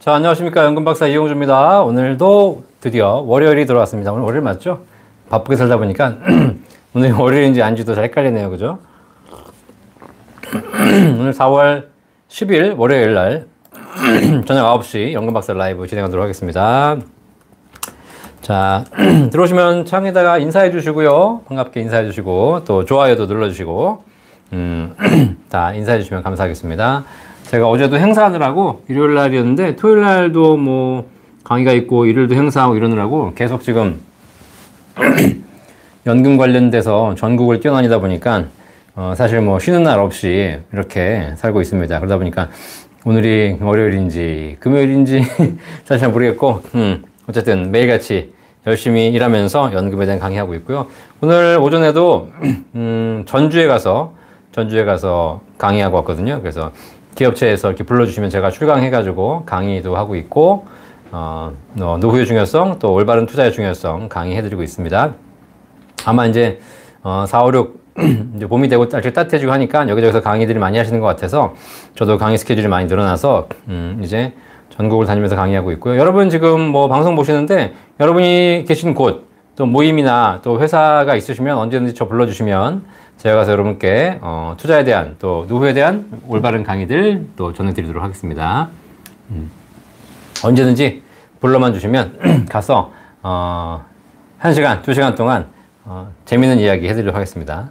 자, 안녕하십니까. 연금박사 이용주입니다. 오늘도 드디어 월요일이 돌아왔습니다. 오늘 월요일 맞죠? 바쁘게 살다 보니까 오늘 월요일인지 아닌지도 잘 헷갈리네요. 그죠? 오늘 4월 10일 월요일 날 저녁 9시 연금박사 라이브 진행하도록 하겠습니다. 자, 들어오시면 창에다가 인사해 주시고요. 반갑게 인사해 주시고, 또 좋아요도 눌러 주시고, 다 인사해 주시면 감사하겠습니다. 제가 어제도 행사하느라고 일요일 날이었는데 토요일 날도 뭐 강의가 있고 일요일도 행사하고 이러느라고 계속 지금 연금 관련돼서 전국을 뛰어다니다 보니까 사실 뭐 쉬는 날 없이 이렇게 살고 있습니다. 그러다 보니까 오늘이 월요일인지 금요일인지 사실 잘 모르겠고 어쨌든 매일같이 열심히 일하면서 연금에 대한 강의하고 있고요. 오늘 오전에도 전주에 가서 강의하고 왔거든요. 그래서 기업체에서 이렇게 불러주시면 제가 출강해가지고 강의도 하고 있고, 노후의 중요성, 또 올바른 투자의 중요성 강의해드리고 있습니다. 아마 이제, 4, 5, 6, 이제 봄이 되고 날씨 따뜻해지고 하니까 여기저기서 강의들이 많이 하시는 것 같아서 저도 강의 스케줄이 많이 늘어나서, 이제 전국을 다니면서 강의하고 있고요. 여러분 지금 뭐 방송 보시는데 여러분이 계신 곳, 또 모임이나 또 회사가 있으시면 언제든지 저 불러주시면 제가 가서 여러분께 투자에 대한 또 노후에 대한 올바른 강의들 또 전해드리도록 하겠습니다. 언제든지 불러만 주시면 가서 1시간, 2시간 동안 재미있는 이야기 해드리도록 하겠습니다.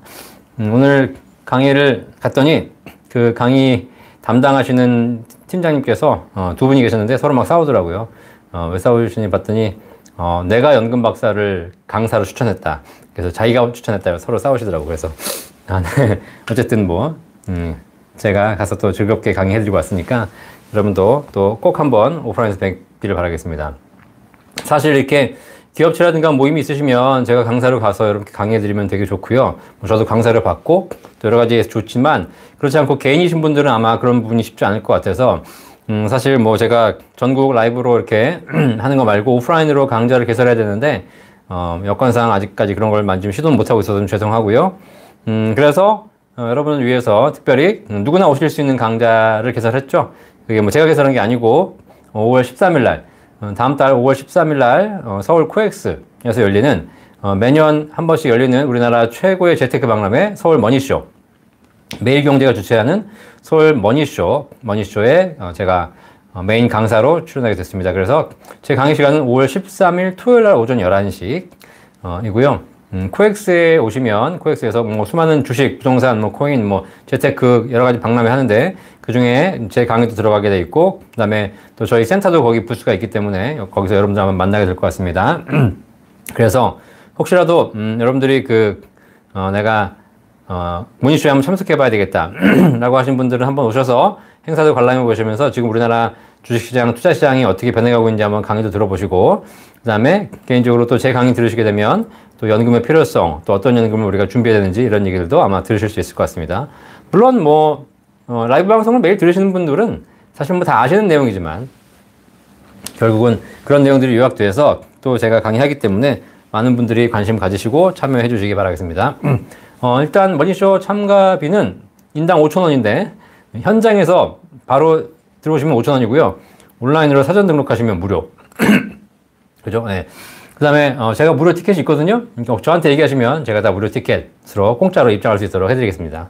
오늘 강의를 갔더니 그 강의 담당하시는 팀장님께서 두 분이 계셨는데 서로 막 싸우더라고요. 왜 싸우시니 봤더니 내가 연금 박사를 강사로 추천했다. 그래서 자기가 추천했다. 서로 싸우시더라고요. 그래서 네. 어쨌든 뭐 제가 가서 또 즐겁게 강의해드리고 왔으니까 여러분도 또 꼭 한번 오프라인에서 뵙기를 바라겠습니다. 사실 이렇게 기업체라든가 모임이 있으시면 제가 강사로 가서 여러분께 강의해드리면 되게 좋고요. 뭐 저도 강사를 받고 또 여러 가지 좋지만 그렇지 않고 개인이신 분들은 아마 그런 부분이 쉽지 않을 것 같아서 사실 뭐 제가 전국 라이브로 이렇게 하는 거 말고 오프라인으로 강좌를 개설해야 되는데 여건상 아직까지 그런 걸 만지면 시도는 못하고 있어서 좀 죄송하고요. 그래서 여러분을 위해서 특별히 누구나 오실 수 있는 강좌를 개설했죠. 그게 뭐 제가 개설한 게 아니고 5월 13일 날 다음 달 5월 13일 날 서울 코엑스에서 열리는 매년 한 번씩 열리는 우리나라 최고의 재테크 박람회 서울 머니쇼, 매일경제가 주최하는 서울 머니쇼에 제가 메인 강사로 출연하게 됐습니다. 그래서 제 강의 시간은 5월 13일 토요일 날 오전 11시 이고요. 코엑스에 오시면 코엑스에서 뭐 수많은 주식, 부동산, 뭐 코인, 뭐 재테크 여러 가지 박람회 하는데 그 중에 제 강의도 들어가게 돼 있고 그다음에 또 저희 센터도 거기 부스가 있기 때문에 거기서 여러분들 한번 만나게 될 것 같습니다. 그래서 혹시라도 여러분들이 내가 모니쇼에 한번 참석해 봐야 되겠다 라고 하신 분들은 한번 오셔서 행사도 관람해 보시면서 지금 우리나라 주식시장, 투자시장이 어떻게 변해가고 있는지 한번 강의도 들어보시고 그 다음에 개인적으로 또 제 강의 들으시게 되면 또 연금의 필요성, 또 어떤 연금을 우리가 준비해야 되는지 이런 얘기들도 아마 들으실 수 있을 것 같습니다. 물론 뭐 라이브 방송을 매일 들으시는 분들은 사실 뭐 다 아시는 내용이지만 결국은 그런 내용들이 요약돼서 또 제가 강의하기 때문에 많은 분들이 관심 가지시고 참여해 주시기 바라겠습니다. 일단 머니쇼 참가비는 인당 5,000원인데 현장에서 바로 들어오시면 5,000원이고요. 온라인으로 사전 등록하시면 무료. 그죠? 네. 그 다음에 제가 무료 티켓이 있거든요. 그러니까 저한테 얘기하시면 제가 다 무료 티켓으로 공짜로 입장할 수 있도록 해드리겠습니다.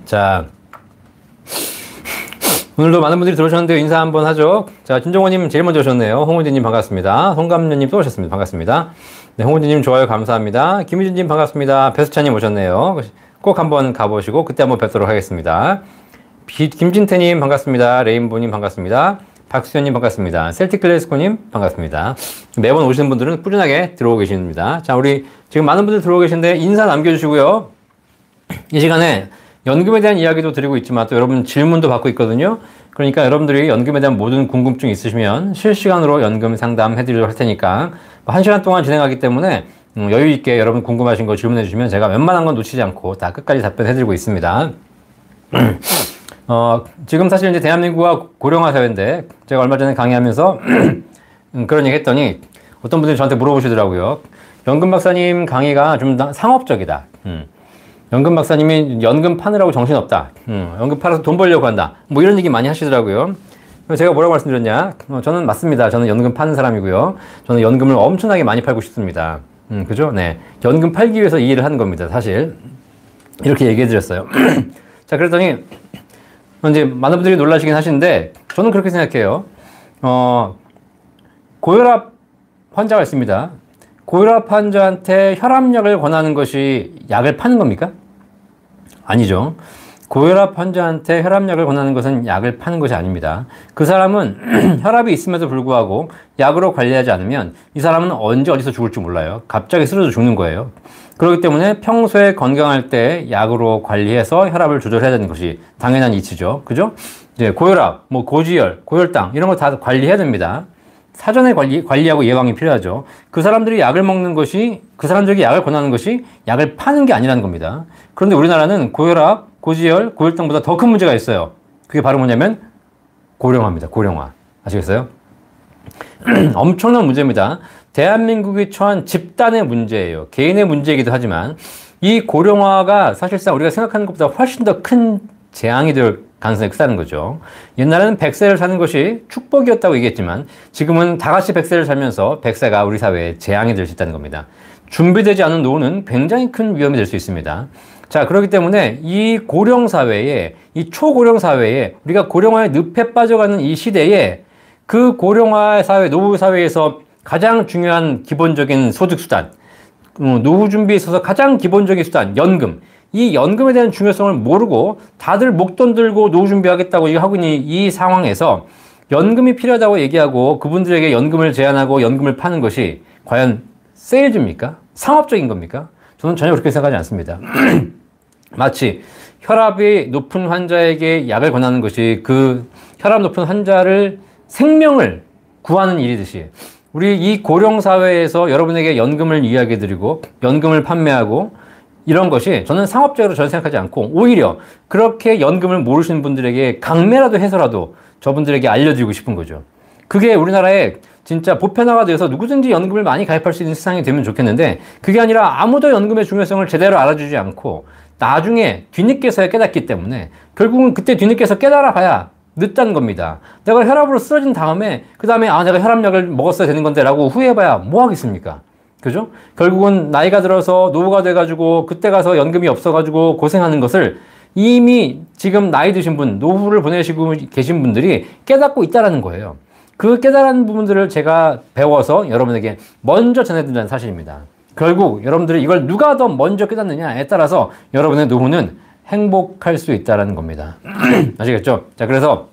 자, 오늘도 많은 분들이 들어오셨는데 인사 한번 하죠. 자, 진정호님 제일 먼저 오셨네요. 홍은지님 반갑습니다. 송감녀님 또 오셨습니다. 반갑습니다. 네, 홍은지님 좋아요 감사합니다. 김희준님 반갑습니다. 배수찬님 오셨네요. 꼭 한번 가보시고 그때 한번 뵙도록 하겠습니다. 김진태님 반갑습니다. 레인보님 반갑습니다. 박수현님 반갑습니다. 셀틱글래스코님 반갑습니다. 매번 오시는 분들은 꾸준하게 들어오고 계십니다. 자, 우리 지금 많은 분들 들어오고 계신데 인사 남겨주시고요. 이 시간에 연금에 대한 이야기도 드리고 있지만 또 여러분 질문도 받고 있거든요. 그러니까 여러분들이 연금에 대한 모든 궁금증 있으시면 실시간으로 연금 상담 해드리도록 할 테니까 1시간 동안 진행하기 때문에 여유 있게 여러분 궁금하신 거 질문해 주시면 제가 웬만한 건 놓치지 않고 다 끝까지 답변해 드리고 있습니다. 지금 사실 이제 대한민국과 고령화 사회인데 제가 얼마 전에 강의하면서 그런 얘기 했더니 어떤 분들이 저한테 물어보시더라고요. 연금 박사님 강의가 좀 상업적이다. 연금 박사님이 연금 파느라고 정신없다. 연금 팔아서 돈 벌려고 한다. 뭐 이런 얘기 많이 하시더라고요. 제가 뭐라고 말씀드렸냐? 저는 맞습니다. 저는 연금 파는 사람이고요. 저는 연금을 엄청나게 많이 팔고 싶습니다. 그죠? 네. 연금 팔기 위해서 이 일을 하는 겁니다. 사실. 이렇게 얘기해 드렸어요. 자, 그랬더니, 이제 많은 분들이 놀라시긴 하시는데, 저는 그렇게 생각해요. 고혈압 환자가 있습니다. 고혈압 환자한테 혈압약을 권하는 것이 약을 파는 겁니까? 아니죠. 고혈압 환자한테 혈압약을 권하는 것은 약을 파는 것이 아닙니다. 그 사람은 혈압이 있음에도 불구하고 약으로 관리하지 않으면 이 사람은 언제 어디서 죽을지 몰라요. 갑자기 쓰러져 죽는 거예요. 그렇기 때문에 평소에 건강할 때 약으로 관리해서 혈압을 조절해야 되는 것이 당연한 이치죠. 그죠? 이제 고혈압, 뭐 고지혈, 고혈당 이런 거 다 관리해야 됩니다. 사전에 관리하고 예방이 필요하죠. 그 사람들이 약을 먹는 것이, 그 사람들에게 약을 권하는 것이 약을 파는 게 아니라는 겁니다. 그런데 우리나라는 고혈압, 고지혈, 고혈당보다 더 큰 문제가 있어요. 그게 바로 뭐냐면 고령화입니다. 고령화. 아시겠어요? 엄청난 문제입니다. 대한민국이 처한 집단의 문제예요. 개인의 문제이기도 하지만 이 고령화가 사실상 우리가 생각하는 것보다 훨씬 더 큰 재앙이 될 가능성이 크다는 거죠. 옛날에는 100세를 사는 것이 축복이었다고 얘기했지만 지금은 다 같이 100세를 살면서 100세가 우리 사회에 재앙이 될 수 있다는 겁니다. 준비되지 않은 노후는 굉장히 큰 위험이 될 수 있습니다. 자, 그렇기 때문에 이 고령 사회에, 이 초고령 사회에 우리가 고령화의 늪에 빠져가는 이 시대에 그 고령화 사회, 노후 사회에서 가장 중요한 기본적인 소득 수단, 노후 준비에 있어서 가장 기본적인 수단, 연금. 이 연금에 대한 중요성을 모르고 다들 목돈 들고 노후 준비하겠다고 하고 있는 이 상황에서 연금이 필요하다고 얘기하고 그분들에게 연금을 제안하고 연금을 파는 것이 과연 세일즈입니까? 상업적인 겁니까? 저는 전혀 그렇게 생각하지 않습니다. 마치 혈압이 높은 환자에게 약을 권하는 것이 그 혈압 높은 환자를 생명을 구하는 일이듯이 우리 이 고령 사회에서 여러분에게 연금을 이야기해 드리고 연금을 판매하고 이런 것이 저는 상업적으로 전혀 생각하지 않고 오히려 그렇게 연금을 모르시는 분들에게 강매라도 해서라도 저분들에게 알려드리고 싶은 거죠. 그게 우리나라에 진짜 보편화가 돼서 누구든지 연금을 많이 가입할 수 있는 세상이 되면 좋겠는데 그게 아니라 아무도 연금의 중요성을 제대로 알아주지 않고 나중에 뒤늦게서야 깨닫기 때문에 결국은 그때 뒤늦게서 깨달아 봐야 늦다는 겁니다. 내가 혈압으로 쓰러진 다음에 그 다음에 내가 혈압약을 먹었어야 되는 건데 라고 후회해봐야 뭐 하겠습니까? 그죠? 결국은 나이가 들어서 노후가 돼가지고 그때 가서 연금이 없어가지고 고생하는 것을 이미 지금 나이 드신 분, 노후를 보내시고 계신 분들이 깨닫고 있다는 거예요. 그 깨달은 부분들을 제가 배워서 여러분에게 먼저 전해드린다는 사실입니다. 결국 여러분들이 이걸 누가 더 먼저 깨닫느냐에 따라서 여러분의 노후는 행복할 수 있다는 겁니다. 아시겠죠? 자, 그래서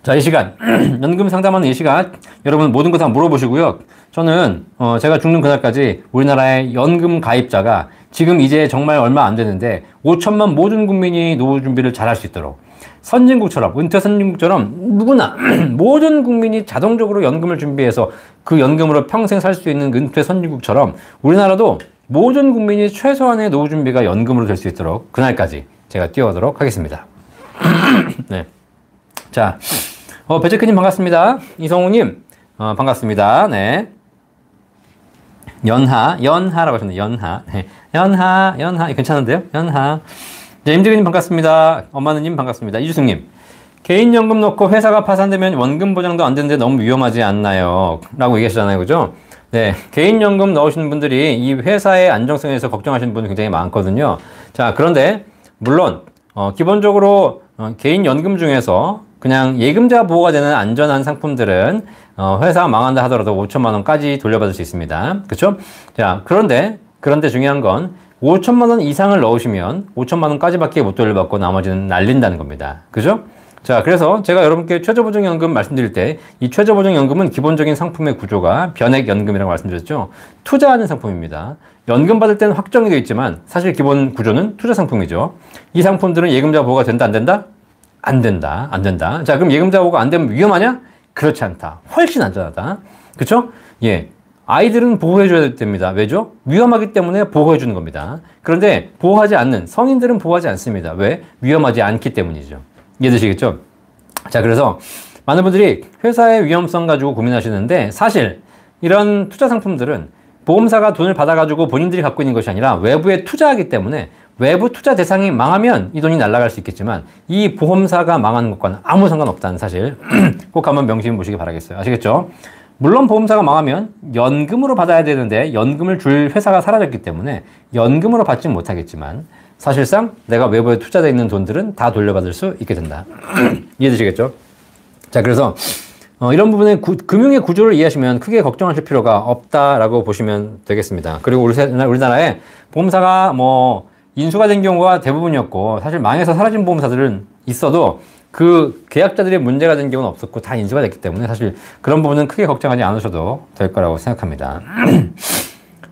자, 이 시간 연금 상담하는 이 시간 여러분 모든 거 다 물어보시고요. 저는 제가 죽는 그날까지 우리나라의 연금 가입자가 지금 이제 정말 얼마 안 되는데 5천만 모든 국민이 노후 준비를 잘할 수 있도록 선진국처럼 은퇴 선진국처럼 누구나 모든 국민이 자동적으로 연금을 준비해서 그 연금으로 평생 살 수 있는 은퇴 선진국처럼 우리나라도 모든 국민이 최소한의 노후 준비가 연금으로 될 수 있도록 그날까지 제가 뛰어가도록 하겠습니다. 네. 자, 배재크님 반갑습니다. 이성우님 반갑습니다. 네. 연하라고 하셨네요. 연하. 네. 연하. 괜찮은데요? 연하. 네, 임재근님 반갑습니다. 엄마느님 반갑습니다. 이주승님. 개인연금 넣고 회사가 파산되면 원금 보장도 안 되는데 너무 위험하지 않나요? 라고 얘기하시잖아요. 그죠? 네. 개인연금 넣으시는 분들이 이 회사의 안정성에 대해서 걱정하시는 분이 굉장히 많거든요. 자, 그런데, 물론, 기본적으로, 개인연금 중에서 그냥 예금자 보호가 되는 안전한 상품들은, 회사가 망한다 하더라도 5천만 원까지 돌려받을 수 있습니다. 그쵸? 자, 그런데 중요한 건 5천만 원 이상을 넣으시면 5천만 원까지밖에 못 돌려받고 나머지는 날린다는 겁니다. 그죠? 자, 그래서 제가 여러분께 최저보장연금 말씀드릴 때 이 최저보장연금은 기본적인 상품의 구조가 변액연금이라고 말씀드렸죠. 투자하는 상품입니다. 연금 받을 때는 확정이 되어 있지만 사실 기본 구조는 투자 상품이죠. 이 상품들은 예금자 보호가 된다, 안 된다? 안 된다. 자, 그럼 예금자 보호가 안 되면 위험하냐? 그렇지 않다. 훨씬 안전하다. 그쵸? 예. 아이들은 보호해줘야 됩니다. 왜죠? 위험하기 때문에 보호해주는 겁니다. 그런데 보호하지 않는 성인들은 보호하지 않습니다. 왜? 위험하지 않기 때문이죠. 이해되시겠죠? 자, 그래서 많은 분들이 회사의 위험성 가지고 고민하시는데 사실 이런 투자 상품들은 보험사가 돈을 받아가지고 본인들이 갖고 있는 것이 아니라 외부에 투자하기 때문에 외부 투자 대상이 망하면 이 돈이 날아갈 수 있겠지만 이 보험사가 망하는 것과는 아무 상관없다는 사실 꼭 한번 명심해 보시기 바라겠어요. 아시겠죠? 물론 보험사가 망하면 연금으로 받아야 되는데 연금을 줄 회사가 사라졌기 때문에 연금으로 받지는 못하겠지만 사실상 내가 외부에 투자되어 있는 돈들은 다 돌려받을 수 있게 된다. 이해되시겠죠? 자, 그래서 이런 부분의 금융의 구조를 이해하시면 크게 걱정하실 필요가 없다라고 보시면 되겠습니다. 그리고 우리나라에 보험사가 뭐 인수가 된 경우가 대부분이었고 사실 망해서 사라진 보험사들은 있어도 그 계약자들의 문제가 된 경우는 없었고 다 인수가 됐기 때문에 사실 그런 부분은 크게 걱정하지 않으셔도 될 거라고 생각합니다.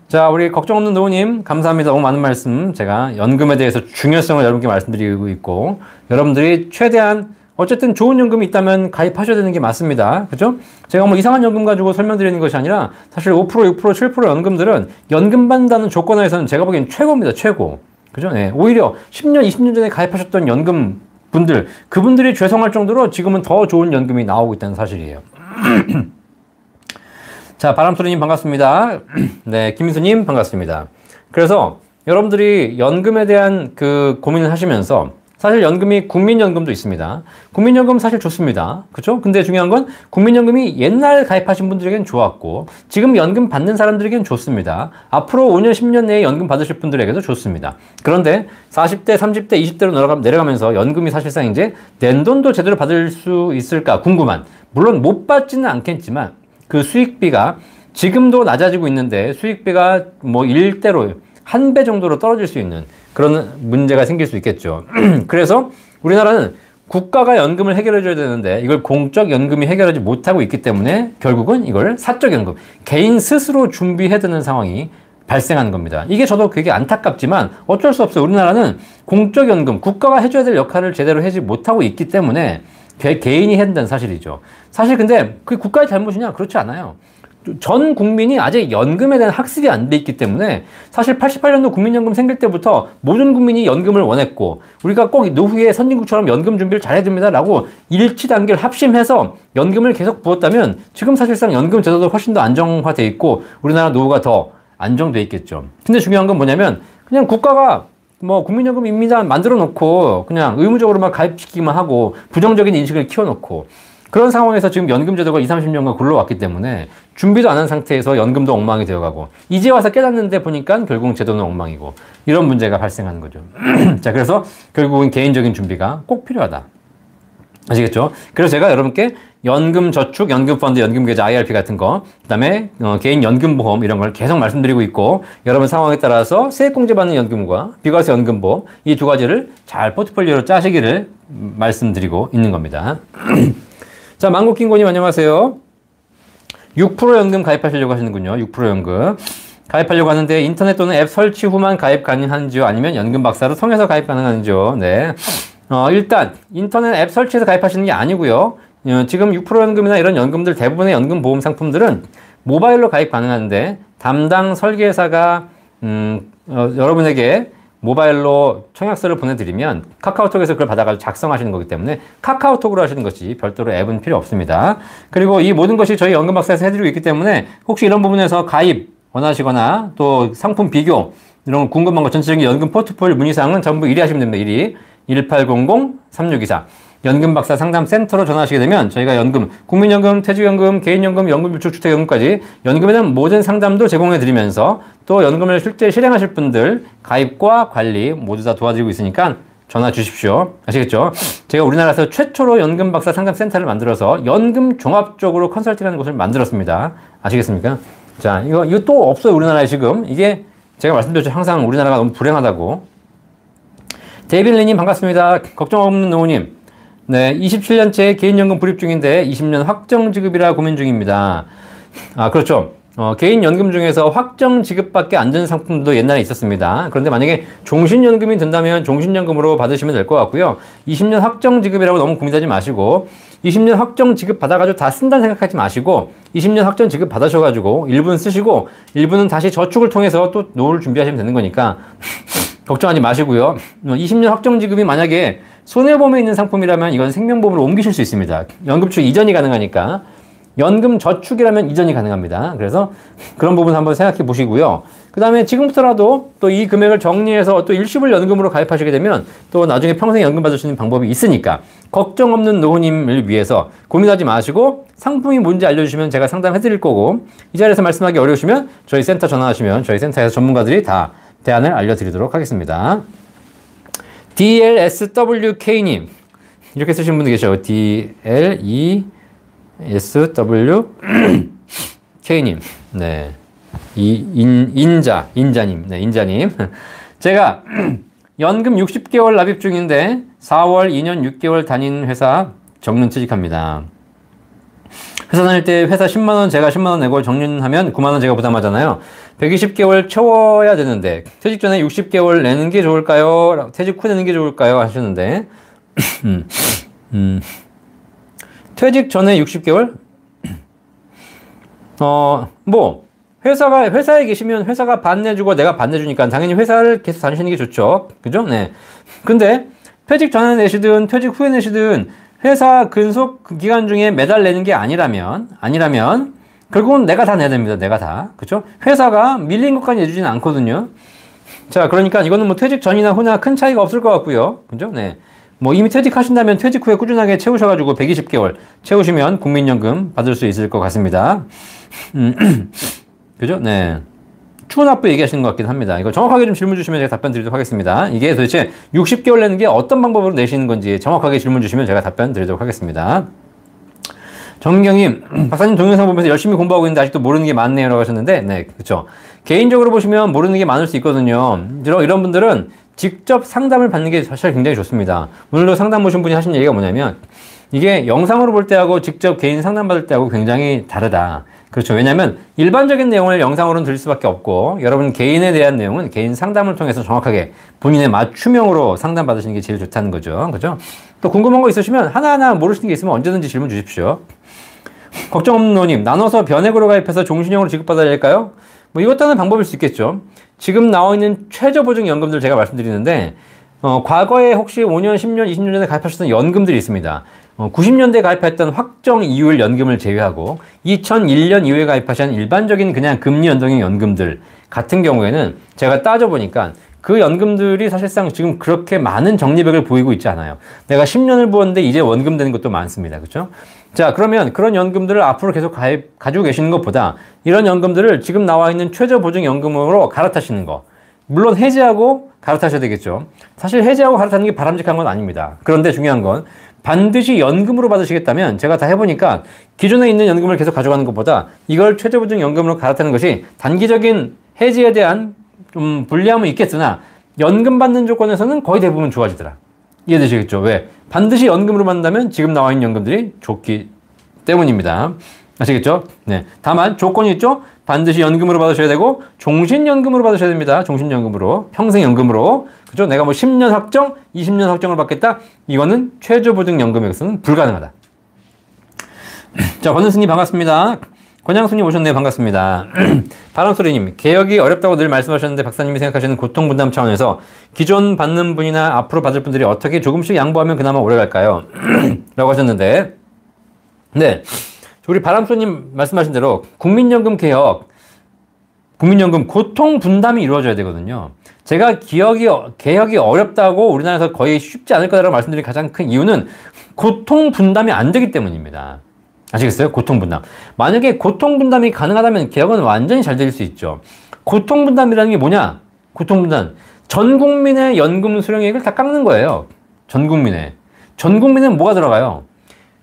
자, 우리 걱정 없는 노우님 감사합니다. 너무 많은 말씀 제가 연금에 대해서 중요성을 여러분께 말씀드리고 있고 여러분들이 최대한 어쨌든 좋은 연금이 있다면 가입하셔야 되는 게 맞습니다. 그죠? 제가 뭐 이상한 연금 가지고 설명드리는 것이 아니라 사실 5%, 6%, 7% 연금들은 연금 받는다는 조건에서는 제가 보기엔 최고입니다. 최고. 그죠? 네. 오히려 10년, 20년 전에 가입하셨던 연금 분들, 그분들이 죄송할 정도로 지금은 더 좋은 연금이 나오고 있다는 사실이에요. 자, 바람소리님 반갑습니다. 네, 김민수님 반갑습니다. 그래서 여러분들이 연금에 대한 그 고민을 하시면서 사실 연금이 국민연금도 있습니다. 국민연금 사실 좋습니다. 그렇죠? 근데 중요한 건 국민연금이 옛날 가입하신 분들에겐 좋았고 지금 연금 받는 사람들에겐 좋습니다. 앞으로 5년, 10년 내에 연금 받으실 분들에게도 좋습니다. 그런데 40대, 30대, 20대로 내려가면서 연금이 사실상 이제 낸 돈도 제대로 받을 수 있을까 궁금한. 물론 못 받지는 않겠지만 그 수익비가 지금도 낮아지고 있는데 수익비가 뭐 1대로 1배 정도로 떨어질 수 있는 그런 문제가 생길 수 있겠죠. 그래서 우리나라는 국가가 연금을 해결해 줘야 되는데 이걸 공적 연금이 해결하지 못하고 있기 때문에 결국은 이걸 사적 연금, 개인 스스로 준비해야 되는 상황이 발생하는 겁니다. 이게 저도 되게 안타깝지만 어쩔 수 없어요. 우리나라는 공적 연금, 국가가 해줘야 될 역할을 제대로 하지 못하고 있기 때문에 개인이 해야 된다는 사실이죠. 사실 근데 그게 국가의 잘못이냐? 그렇지 않아요. 전 국민이 아직 연금에 대한 학습이 안 돼 있기 때문에 사실 88년도 국민연금 생길 때부터 모든 국민이 연금을 원했고 우리가 꼭 노후에 선진국처럼 연금 준비를 잘해야 됩니다 라고 일치 단계를 합심해서 연금을 계속 부었다면 지금 사실상 연금 제도도 훨씬 더 안정화돼 있고 우리나라 노후가 더 안정돼 있겠죠. 근데 중요한 건 뭐냐면 그냥 국가가 뭐 국민연금입니다 만들어 놓고 그냥 의무적으로만 가입시키기만 하고 부정적인 인식을 키워놓고 그런 상황에서 지금 연금 제도가 20, 30년간 굴러왔기 때문에 준비도 안 한 상태에서 연금도 엉망이 되어가고 이제 와서 깨닫는데 보니까 결국 제도는 엉망이고 이런 문제가 발생하는 거죠. 자, 그래서 결국은 개인적인 준비가 꼭 필요하다. 아시겠죠? 그래서 제가 여러분께 연금 저축, 연금 펀드, 연금 계좌, IRP 같은 거, 그 다음에 개인 연금 보험 이런 걸 계속 말씀드리고 있고 여러분 상황에 따라서 세액공제 받는 연금과 비과세 연금보험 이 두 가지를 잘 포트폴리오로 짜시기를 말씀드리고 있는 겁니다. 자, 망고킹고님 안녕하세요. 6% 연금 가입하시려고 하시는군요. 6% 연금. 가입하려고 하는데 인터넷 또는 앱 설치 후만 가입 가능한지요? 아니면 연금 박사로 통해서 가입 가능한지요? 네. 일단 인터넷 앱 설치해서 가입하시는 게 아니고요. 지금 6% 연금이나 이런 연금들 대부분의 연금 보험 상품들은 모바일로 가입 가능한데 담당 설계사가 여러분에게 모바일로 청약서를 보내드리면 카카오톡에서 그걸 받아가지고 작성하시는 거기 때문에 카카오톡으로 하시는 것이 별도로 앱은 필요 없습니다. 그리고 이 모든 것이 저희 연금박사에서 해드리고 있기 때문에 혹시 이런 부분에서 가입 원하시거나 또 상품 비교 이런 궁금한 거 전체적인 연금 포트폴리오 문의사항은 전부 1위 하시면 됩니다. 1위 1800-3624 연금박사 상담센터로 전화하시게 되면 저희가 연금, 국민연금, 퇴직연금, 개인연금, 연금저축주택연금까지 연금에 대한 모든 상담도 제공해드리면서 또 연금을 실제 실행하실 분들 가입과 관리 모두 다 도와드리고 있으니까 전화 주십시오. 아시겠죠? 제가 우리나라에서 최초로 연금박사 상담센터를 만들어서 연금 종합적으로 컨설팅하는 곳을 만들었습니다. 아시겠습니까? 자, 이거 또 없어요. 우리나라에 지금. 이게 제가 말씀드렸죠. 항상 우리나라가 너무 불행하다고. 데이빌리님 반갑습니다. 걱정 없는 노우님. 네, 27년째 개인연금 불입 중인데 20년 확정 지급이라 고민 중입니다. 아, 그렇죠. 개인연금 중에서 확정 지급밖에 안 되는 상품도 옛날에 있었습니다. 그런데 만약에 종신연금이 된다면 종신연금으로 받으시면 될 것 같고요. 20년 확정 지급이라고 너무 고민하지 마시고 20년 확정 지급 받아가지고 다 쓴다는 생각하지 마시고 20년 확정 지급 받으셔가지고 일부는 쓰시고 일부는 다시 저축을 통해서 또 노후를 준비하시면 되는 거니까 걱정하지 마시고요. 20년 확정 지급이 만약에 손해보험에 있는 상품이라면 이건 생명보험으로 옮기실 수 있습니다. 연금축 이전이 가능하니까 연금 저축이라면 이전이 가능합니다. 그래서 그런 부분 한번 생각해 보시고요. 그 다음에 지금부터라도 또 이 금액을 정리해서 또 일시불 연금으로 가입하시게 되면 또 나중에 평생 연금 받을 수 있는 방법이 있으니까 걱정 없는 노후님을 위해서 고민하지 마시고 상품이 뭔지 알려주시면 제가 상담해 드릴 거고, 이 자리에서 말씀하기 어려우시면 저희 센터 전화하시면 저희 센터에서 전문가들이 다 대안을 알려드리도록 하겠습니다. DLSWK님 이렇게 쓰시는 분도 계셔. DLESWK님. 네. 인자님. 네, 인자님. 제가 연금 60개월 납입 중인데 4월 2년 6개월 다닌 회사 정년 퇴직합니다. 회사 다닐 때 회사 10만원 제가 10만원 내고 정년하면 9만원 제가 부담하잖아요. 120개월 채워야 되는데 퇴직 전에 60개월 내는 게 좋을까요? 퇴직 후 내는 게 좋을까요? 하셨는데 퇴직 전에 60개월? 회사에 계시면 회사가 반 내주고 내가 반 내주니까 당연히 회사를 계속 다니시는 게 좋죠. 그죠? 네. 근데 퇴직 전에 내시든 퇴직 후에 내시든 회사 근속 기간 중에 매달 내는 게 아니라면 결국은 내가 다 내야 됩니다. 내가 다. 그죠? 회사가 밀린 것까지 내주지는 않거든요. 자, 그러니까 이거는 뭐 퇴직 전이나 후나 큰 차이가 없을 것 같고요. 그죠? 네. 뭐 이미 퇴직하신다면 퇴직 후에 꾸준하게 채우셔가지고 120개월 채우시면 국민연금 받을 수 있을 것 같습니다. 그죠? 네. 추후 납부 얘기하시는 것 같긴 합니다. 이거 정확하게 좀 질문 주시면 제가 답변 드리도록 하겠습니다. 이게 도대체 60개월 내는 게 어떤 방법으로 내시는 건지 정확하게 질문 주시면 제가 답변 드리도록 하겠습니다. 정민경님, 박사님 동영상 보면서 열심히 공부하고 있는데 아직도 모르는 게 많네요 라고 하셨는데, 네, 그렇죠. 개인적으로 보시면 모르는 게 많을 수 있거든요. 이런 분들은 직접 상담을 받는 게 사실 굉장히 좋습니다. 오늘도 상담 오신 분이 하신 얘기가 뭐냐면, 이게 영상으로 볼 때하고 직접 개인 상담 받을 때하고 굉장히 다르다. 그렇죠. 왜냐하면 일반적인 내용을 영상으로는 들을 수밖에 없고, 여러분 개인에 대한 내용은 개인 상담을 통해서 정확하게 본인의 맞춤형으로 상담 받으시는 게 제일 좋다는 거죠. 그죠? 또 궁금한 거 있으시면 하나하나 모르시는 게 있으면 언제든지 질문 주십시오. 걱정 없는 노님, 나눠서 변액으로 가입해서 종신형으로 지급받아야 할까요? 뭐 이것도 하는 방법일 수 있겠죠. 지금 나와 있는 최저보증연금들 제가 말씀드리는데, 과거에 혹시 5년, 10년, 20년 전에 가입하셨던 연금들이 있습니다. 90년대에 가입했던 확정 이율 연금을 제외하고 2001년 이후에 가입하신 일반적인 그냥 금리 연동형 연금들 같은 경우에는 제가 따져보니까 그 연금들이 사실상 지금 그렇게 많은 적립액을 보이고 있지 않아요. 내가 10년을 부었는데 이제 원금 되는 것도 많습니다. 그렇죠? 자, 그러면 그런 연금들을 앞으로 계속 가지고 계시는 것보다 이런 연금들을 지금 나와 있는 최저보증연금으로 갈아타시는 거. 물론 해지하고 갈아타셔야 되겠죠. 사실 해지하고 갈아타는 게 바람직한 건 아닙니다. 그런데 중요한 건 반드시 연금으로 받으시겠다면 제가 다 해보니까 기존에 있는 연금을 계속 가져가는 것보다 이걸 최저보증연금으로 갈아타는 것이 단기적인 해지에 대한 좀 불리함은 있겠으나 연금 받는 조건에서는 거의 대부분 좋아지더라. 이해되시겠죠? 왜? 반드시 연금으로 받는다면 지금 나와 있는 연금들이 좋기 때문입니다. 아시겠죠? 네. 다만 조건이 있죠? 반드시 연금으로 받으셔야 되고 종신연금으로 받으셔야 됩니다. 종신연금으로. 평생연금으로. 그죠? 내가 뭐 10년 확정, 20년 확정을 받겠다? 이거는 최저보증연금에서는 불가능하다. 자, 권은수님 반갑습니다. 권양수님 오셨네요. 반갑습니다. 바람소리님, 개혁이 어렵다고 늘 말씀하셨는데 박사님이 생각하시는 고통분담 차원에서 기존 받는 분이나 앞으로 받을 분들이 어떻게 조금씩 양보하면 그나마 오래 갈까요? 라고 하셨는데, 네. 우리 바람소님 말씀하신 대로 국민연금 개혁, 국민연금 고통분담이 이루어져야 되거든요. 제가 개혁이 어렵다고 우리나라에서 거의 쉽지 않을 거라고 말씀드린 가장 큰 이유는 고통분담이 안 되기 때문입니다. 아시겠어요? 고통분담. 만약에 고통분담이 가능하다면 개혁은 완전히 잘 될 수 있죠. 고통분담이라는 게 뭐냐? 고통분담. 전 국민의 연금 수령액을 다 깎는 거예요. 전 국민의. 전 국민은 뭐가 들어가요?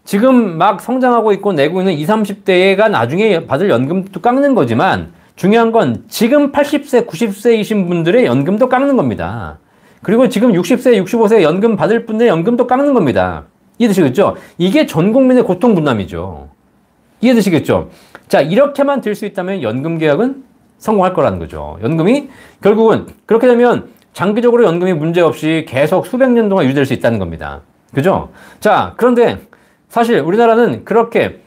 지금 막 성장하고 있고 내고 있는 20, 30대가 나중에 받을 연금도 깎는 거지만 중요한 건 지금 80세, 90세이신 분들의 연금도 깎는 겁니다. 그리고 지금 60세, 65세 연금 받을 분들의 연금도 깎는 겁니다. 이해되시겠죠? 이게 전 국민의 고통 분담이죠. 이해되시겠죠? 자, 이렇게만 될 수 있다면 연금 개혁은 성공할 거라는 거죠. 연금이 결국은 그렇게 되면 장기적으로 연금이 문제없이 계속 수백 년 동안 유지될 수 있다는 겁니다. 그죠? 자, 그런데 사실 우리나라는 그렇게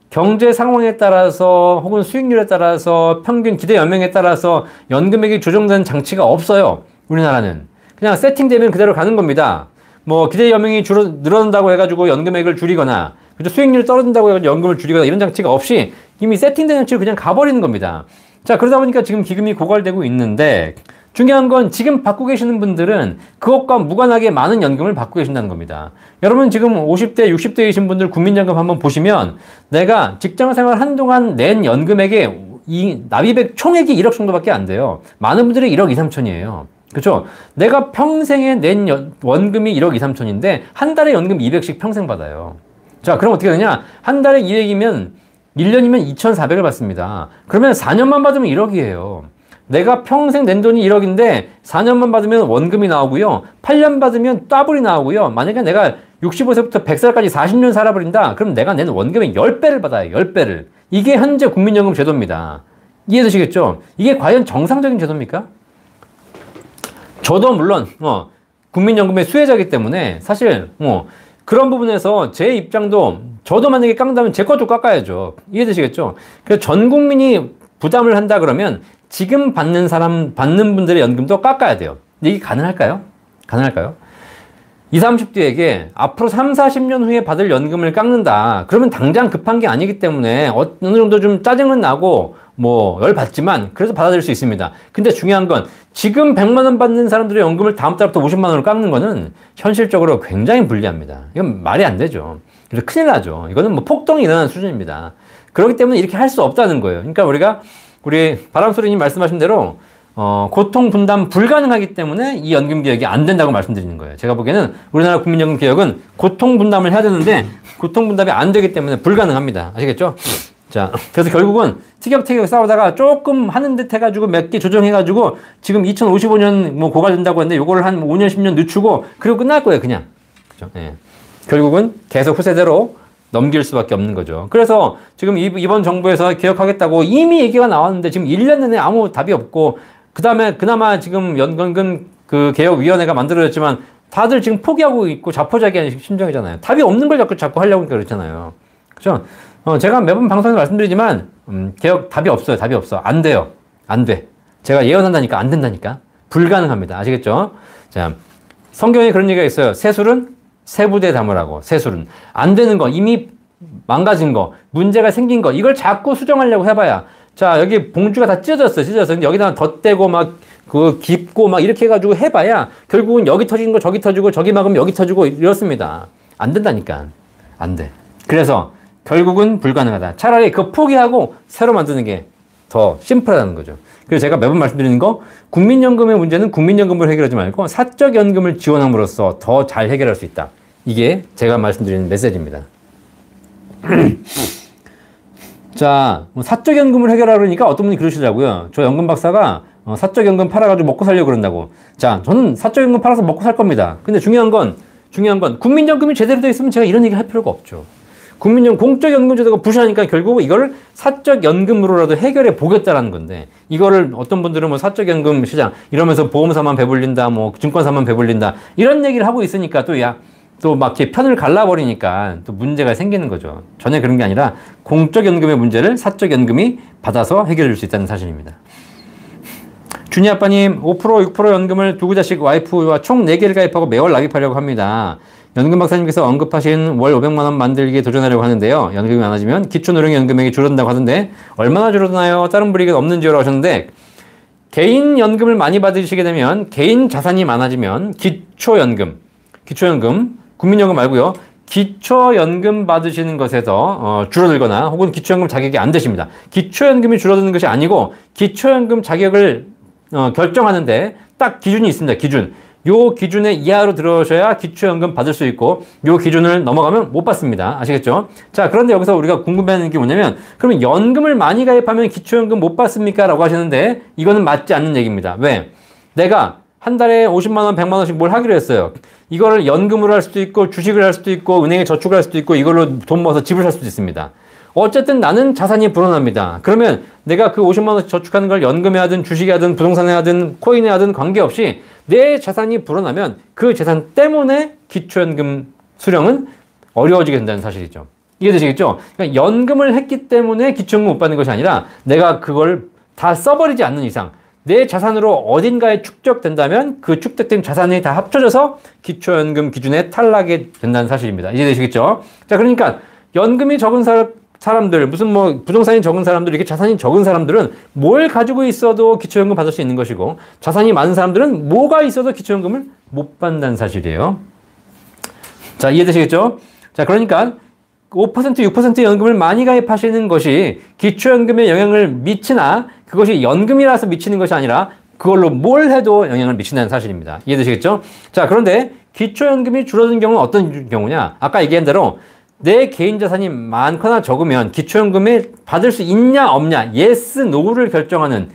경제 상황에 따라서 혹은 수익률에 따라서 평균 기대 연명에 따라서 연금액이 조정되는 장치가 없어요. 우리나라는. 그냥 세팅되면 그대로 가는 겁니다. 뭐 기대 연명이 늘어난다고 해가지고 연금액을 줄이거나 그죠? 수익률이 떨어진다고 해서 연금을 줄이거나 이런 장치가 없이 이미 세팅된 장치로 그냥 가버리는 겁니다. 자, 그러다 보니까 지금 기금이 고갈되고 있는데 중요한 건 지금 받고 계시는 분들은 그것과 무관하게 많은 연금을 받고 계신다는 겁니다. 여러분 지금 50대, 60대이신 분들 국민연금 한번 보시면 내가 직장생활 한동안 낸 연금액에 이 납입액 총액이 1억 정도밖에 안 돼요. 많은 분들이 1억 2, 3천이에요. 그렇죠? 내가 평생에 낸 원금이 1억 2, 3천인데 한 달에 연금 200씩 평생 받아요. 자, 그럼 어떻게 되냐? 한 달에 200이면 1년이면 2,400을 받습니다. 그러면 4년만 받으면 1억이에요. 내가 평생 낸 돈이 1억인데 4년만 받으면 원금이 나오고요. 8년 받으면 더블이 나오고요. 만약에 내가 65세부터 100살까지 40년 살아버린다. 그럼 내가 낸 원금의 10배를 받아요. 10배를. 이게 현재 국민연금 제도입니다. 이해되시겠죠? 이게 과연 정상적인 제도입니까? 저도 물론 국민연금의 수혜자이기 때문에 사실 그런 부분에서 제 입장도 저도 만약에 깎는다면 제 것도 깎아야죠. 이해되시겠죠? 그래서 전 국민이 부담을 한다 그러면 지금 받는 분들의 연금도 깎아야 돼요. 근데 이게 가능할까요? 가능할까요? 20, 30대에게 앞으로 3, 40년 후에 받을 연금을 깎는다. 그러면 당장 급한 게 아니기 때문에 어느 정도 좀 짜증은 나고 열 받지만 그래서 받아들일 수 있습니다. 근데 중요한 건 지금 100만 원 받는 사람들의 연금을 다음 달부터 50만 원을 깎는 거는 현실적으로 굉장히 불리합니다. 이건 말이 안 되죠. 그래서 큰일 나죠. 이거는 폭동이 일어나는 수준입니다. 그렇기 때문에 이렇게 할 수 없다는 거예요. 그러니까 우리 바람소리님 말씀하신 대로 고통 분담 불가능하기 때문에 이 연금 개혁이 안 된다고 말씀드리는 거예요. 제가 보기에는 우리나라 국민연금 개혁은 고통 분담을 해야 되는데 고통 분담이 안 되기 때문에 불가능합니다. 아시겠죠? 자, 그래서 결국은 티격태격 싸우다가 조금 하는 듯 해가지고 몇 개 조정해가지고 지금 2055년 고갈된다고 했는데 요거를 한 5년, 10년 늦추고 그리고 끝날 거예요, 그냥. 그죠? 예. 결국은 계속 후세대로 넘길 수밖에 없는 거죠. 그래서 지금 이번 정부에서 개혁하겠다고 이미 얘기가 나왔는데 지금 1년 내내 아무 답이 없고 그나마 지금 연금금 그 개혁위원회가 만들어졌지만 다들 지금 포기하고 있고 자포자기한 심정이잖아요. 답이 없는 걸 자꾸 하려고 하니까 그렇잖아요. 그죠? 제가 매번 방송에서 말씀드리지만 개혁 답이 없어요. 답이 없어. 안 돼요. 안 돼. 제가 예언한다니까 안 된다니까. 불가능합니다. 아시겠죠? 자, 성경에 그런 얘기가 있어요. 새술은 새부대에 담으라고. 새술은 안 되는 거, 이미 망가진 거, 문제가 생긴 거, 이걸 자꾸 수정하려고 해봐야. 자, 여기 봉주가 다 찢어졌어. 근데 여기다가 덧대고 깊고 이렇게 해가지고 해봐야 결국은 여기 터지는 거 저기 터지고 저기 막으면 여기 터지고 이렇습니다. 안 된다니까. 안 돼. 그래서 결국은 불가능하다. 차라리 그거 포기하고 새로 만드는 게 더 심플하다는 거죠. 그래서 제가 매번 말씀드리는 거, 국민연금의 문제는 국민연금으로 해결하지 말고 사적연금을 지원함으로써 더 잘 해결할 수 있다. 이게 제가 말씀드리는 메시지입니다. 자, 사적연금을 해결하려니까 어떤 분이 그러시더라고요. 저 연금 박사가 사적연금 팔아가지고 먹고 살려고 그런다고. 자, 저는 사적연금 팔아서 먹고 살 겁니다. 근데 중요한 건 국민연금이 제대로 되어 있으면 제가 이런 얘기 할 필요가 없죠. 공적연금제도가 부실하니까 결국 이걸 사적연금으로라도 해결해 보겠다라는 건데, 이거를 어떤 분들은 사적연금 시장 이러면서 보험사만 배불린다, 증권사만 배불린다 이런 얘기를 하고 있으니까 또 이렇게 편을 갈라버리니까 또 문제가 생기는 거죠. 전혀 그런 게 아니라 공적연금의 문제를 사적연금이 받아서 해결해 줄 수 있다는 사실입니다. 준이 아빠님, 5%, 6% 연금을 두 자식 와이프와 총 4개를 가입하고 매월 납입하려고 합니다. 연금 박사님께서 언급하신 월 500만 원 만들기에 도전하려고 하는데요. 연금이 많아지면 기초노령연금액이 줄어든다고 하던데 얼마나 줄어드나요? 다른 불이익은 없는지요? 하셨는데, 개인 연금을 많이 받으시게 되면 개인 자산이 많아지면 기초연금, 국민연금 말고요. 기초연금 받으시는 것에서 줄어들거나 혹은 기초연금 자격이 안 되십니다. 기초연금이 줄어드는 것이 아니고 기초연금 자격을 결정하는데 딱 기준이 있습니다. 기준. 요 기준에 이하로 들어오셔야 기초연금 받을 수 있고 요 기준을 넘어가면 못 받습니다. 아시겠죠? 자, 그런데 여기서 우리가 궁금해하는 게 뭐냐면, 그러면 연금을 많이 가입하면 기초연금 못 받습니까? 라고 하시는데 이거는 맞지 않는 얘기입니다. 왜? 내가 한 달에 50만 원, 100만 원씩 뭘 하기로 했어요. 이거를 연금으로 할 수도 있고 주식을 할 수도 있고 은행에 저축을 할 수도 있고 이걸로 돈 모아서 집을 살 수도 있습니다. 어쨌든 나는 자산이 불어납니다. 그러면 내가 그 50만 원씩 저축하는 걸 연금에 하든 주식에 하든 부동산에 하든 코인에 하든 관계없이 내 자산이 불어나면 그 재산 때문에 기초연금 수령은 어려워지게 된다는 사실이죠. 이해되시겠죠? 그러니까 연금을 했기 때문에 기초연금 못 받는 것이 아니라 내가 그걸 다 써버리지 않는 이상 내 자산으로 어딘가에 축적된다면 그 축적된 자산이 다 합쳐져서 기초연금 기준에 탈락이 된다는 사실입니다. 이해되시겠죠? 자, 그러니까 연금이 적은 사람들, 무슨 뭐 부동산이 적은 사람들, 이렇게 자산이 적은 사람들은 뭘 가지고 있어도 기초연금 받을 수 있는 것이고, 자산이 많은 사람들은 뭐가 있어도 기초연금을 못 받는다는 사실이에요. 자, 이해되시겠죠? 자, 그러니까 5%, 6% 연금을 많이 가입하시는 것이 기초연금에 영향을 미치나, 그것이 연금이라서 미치는 것이 아니라 그걸로 뭘 해도 영향을 미친다는 사실입니다. 이해되시겠죠? 자, 그런데 기초연금이 줄어든 경우는 어떤 경우냐? 아까 얘기한 대로 내 개인 자산이 많거나 적으면 기초연금을 받을 수 있냐 없냐, yes, no를 결정하는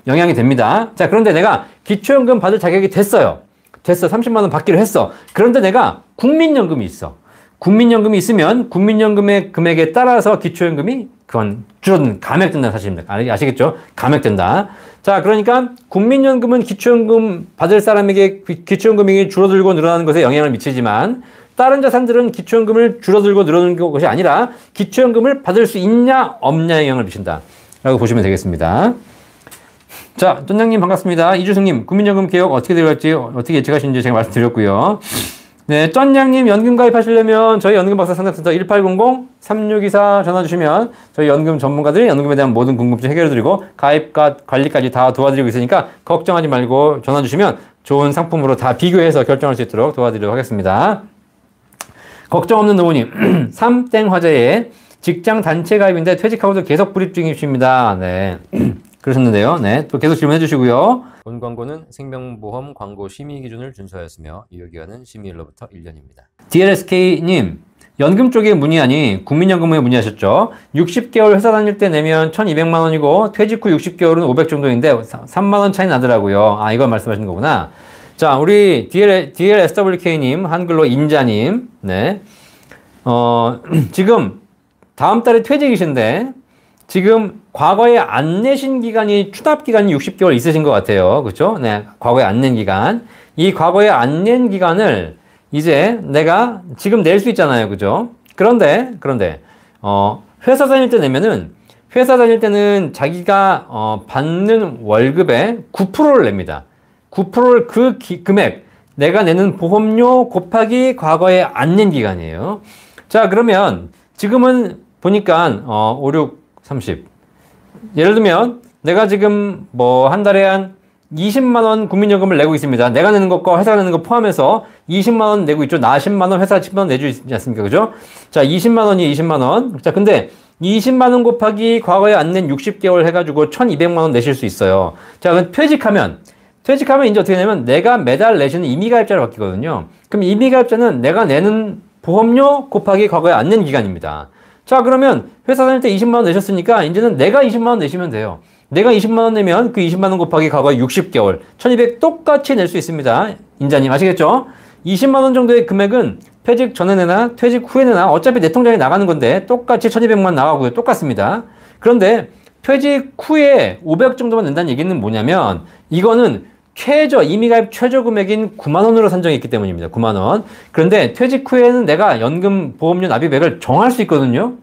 영향이 됩니다. 자, 그런데 내가 기초연금 받을 자격이 됐어. 30만 원 받기로 했어. 그런데 내가 국민연금이 있어. 국민연금이 있으면 국민연금의 금액에 따라서 기초연금이 그건 감액된다는 사실입니다. 아시겠죠? 감액된다. 자, 그러니까 국민연금은 기초연금 받을 사람에게 기초연금이 줄어들고 늘어나는 것에 영향을 미치지만, 다른 자산들은 기초연금을 줄어들고 늘어나는 것이 아니라 기초연금을 받을 수 있냐 없냐에 영향을 미친다 라고 보시면 되겠습니다. 자, 쫀장님 반갑습니다. 이주승님, 국민연금 개혁 어떻게 들어갈지 어떻게 예측하시는지 제가 말씀드렸고요. 네, 쩐장님 연금 가입하시려면 저희 연금박사 상담센터 1800-3624 전화 주시면 저희 연금 전문가들이 연금에 대한 모든 궁금증 해결해드리고 가입과 관리까지 다 도와드리고 있으니까 걱정하지 말고 전화 주시면 좋은 상품으로 다 비교해서 결정할 수 있도록 도와드리도록 하겠습니다. 걱정 없는 노부님, 삼땡화재에 직장 단체 가입인데 퇴직하고도 계속 불입 중이십니다. 네. 그러셨는데요. 네. 또 계속 질문해 주시고요. 본 광고는 생명보험 광고 심의 기준을 준수하였으며 유효기간은 심의일로부터 1년입니다. DLSK님, 연금 쪽에 문의하니 국민연금에 문의하셨죠. 60개월 회사 다닐 때 내면 1200만 원이고 퇴직 후 60개월은 500 정도인데 3만 원 차이 나더라고요. 아, 이걸 말씀하시는 거구나. 자, 우리 DLSWK님, 한글로 인자님, 네. 지금 다음 달에 퇴직이신데 지금 과거에 안 내신 기간이 추납 기간이 60개월 있으신 것 같아요. 그렇죠? 네, 과거에 안 낸 기간. 이 과거에 안 낸 기간을 이제 내가 지금 낼 수 있잖아요. 그죠? 그런데 회사 다닐 때 내면은 회사 다닐 때는 자기가 받는 월급의 9%를 냅니다. 9%를 금액, 내가 내는 보험료 곱하기 과거에 안 낸 기간이에요. 자, 그러면 지금은 보니까 5, 6, 30. 예를 들면 내가 지금 뭐 한 달에 한 20만 원 국민연금을 내고 있습니다. 내가 내는 것과 회사가 내는 것 포함해서 20만 원 내고 있죠. 나 10만 원, 회사 10만 원 내주지 않습니까? 그죠? 자, 20만 원이 20만 원. 자, 근데 20만 원 곱하기 과거에 안 낸 60개월 해가지고 1200만 원 내실 수 있어요. 자, 그럼 퇴직하면 이제 어떻게 되냐면 내가 매달 내시는 임의가입자로 바뀌거든요. 그럼 임의가입자는 내가 내는 보험료 곱하기 과거에 안 낸 기간입니다. 자, 그러면 회사 다닐 때 20만 원 내셨으니까 이제는 내가 20만 원 내시면 돼요. 내가 20만 원 내면 그 20만 원 곱하기 과거에 60개월, 1200 똑같이 낼 수 있습니다. 인자님 아시겠죠? 20만 원 정도의 금액은 퇴직 전에 내나 퇴직 후에 내나 어차피 내 통장에 나가는 건데 똑같이 1200만 나가고요. 똑같습니다. 그런데 퇴직 후에 500 정도만 낸다는 얘기는 뭐냐면 이거는 임의가입 최저 금액인 9만 원으로 산정했기 때문입니다. 9만 원. 그런데 퇴직 후에는 내가 연금 보험료 납입액을 정할 수 있거든요.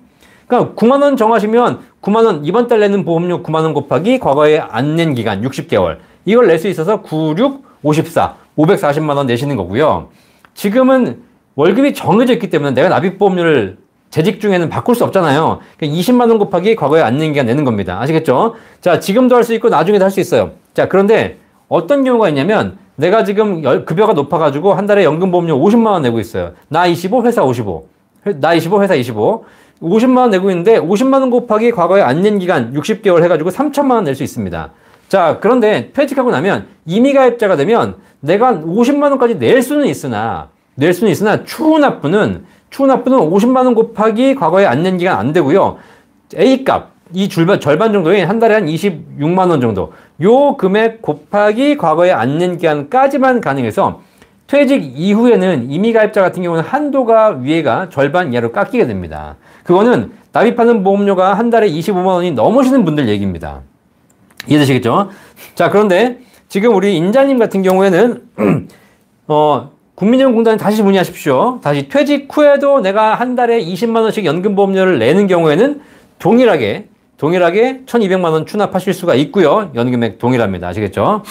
그러니까 9만 원 정하시면 9만 원 이번 달 내는 보험료 9만 원 곱하기 과거에 안 낸 기간 60개월. 이걸 낼 수 있어서 9, 6, 54, 540만 원 내시는 거고요. 지금은 월급이 정해져 있기 때문에 내가 납입보험료를 재직 중에는 바꿀 수 없잖아요. 그러니까 20만 원 곱하기 과거에 안 낸 기간 내는 겁니다. 아시겠죠? 자, 지금도 할 수 있고 나중에도 할 수 있어요. 자, 그런데 어떤 경우가 있냐면 내가 지금 급여가 높아가지고 한 달에 연금보험료 50만 원 내고 있어요. 나 25, 회사 55. 나 25, 회사 25. 50만 원 내고 있는데 50만 원 곱하기 과거에 안 낸 기간 60개월 해가지고 3천만 원 낼 수 있습니다. 자, 그런데 퇴직하고 나면 임의가입자가 되면 내가 50만 원까지 낼 수는 있으나 추후 납부는 50만 원 곱하기 과거에 안 낸 기간 안 되고요. A값 이 절반 정도인 한 달에 한 26만 원 정도 요 금액 곱하기 과거에 안 낸 기간까지만 가능해서 퇴직 이후에는 임의가입자 같은 경우는 한도가 위에가 절반 이하로 깎이게 됩니다. 그거는 납입하는 보험료가 한 달에 25만 원이 넘으시는 분들 얘기입니다. 이해되시겠죠? 자, 그런데 지금 우리 인자님 같은 경우에는 국민연금공단에 다시 문의하십시오. 다시 퇴직 후에도 내가 한 달에 20만 원씩 연금보험료를 내는 경우에는 동일하게 1200만 원 추납하실 수가 있고요. 연금액 동일합니다. 아시겠죠?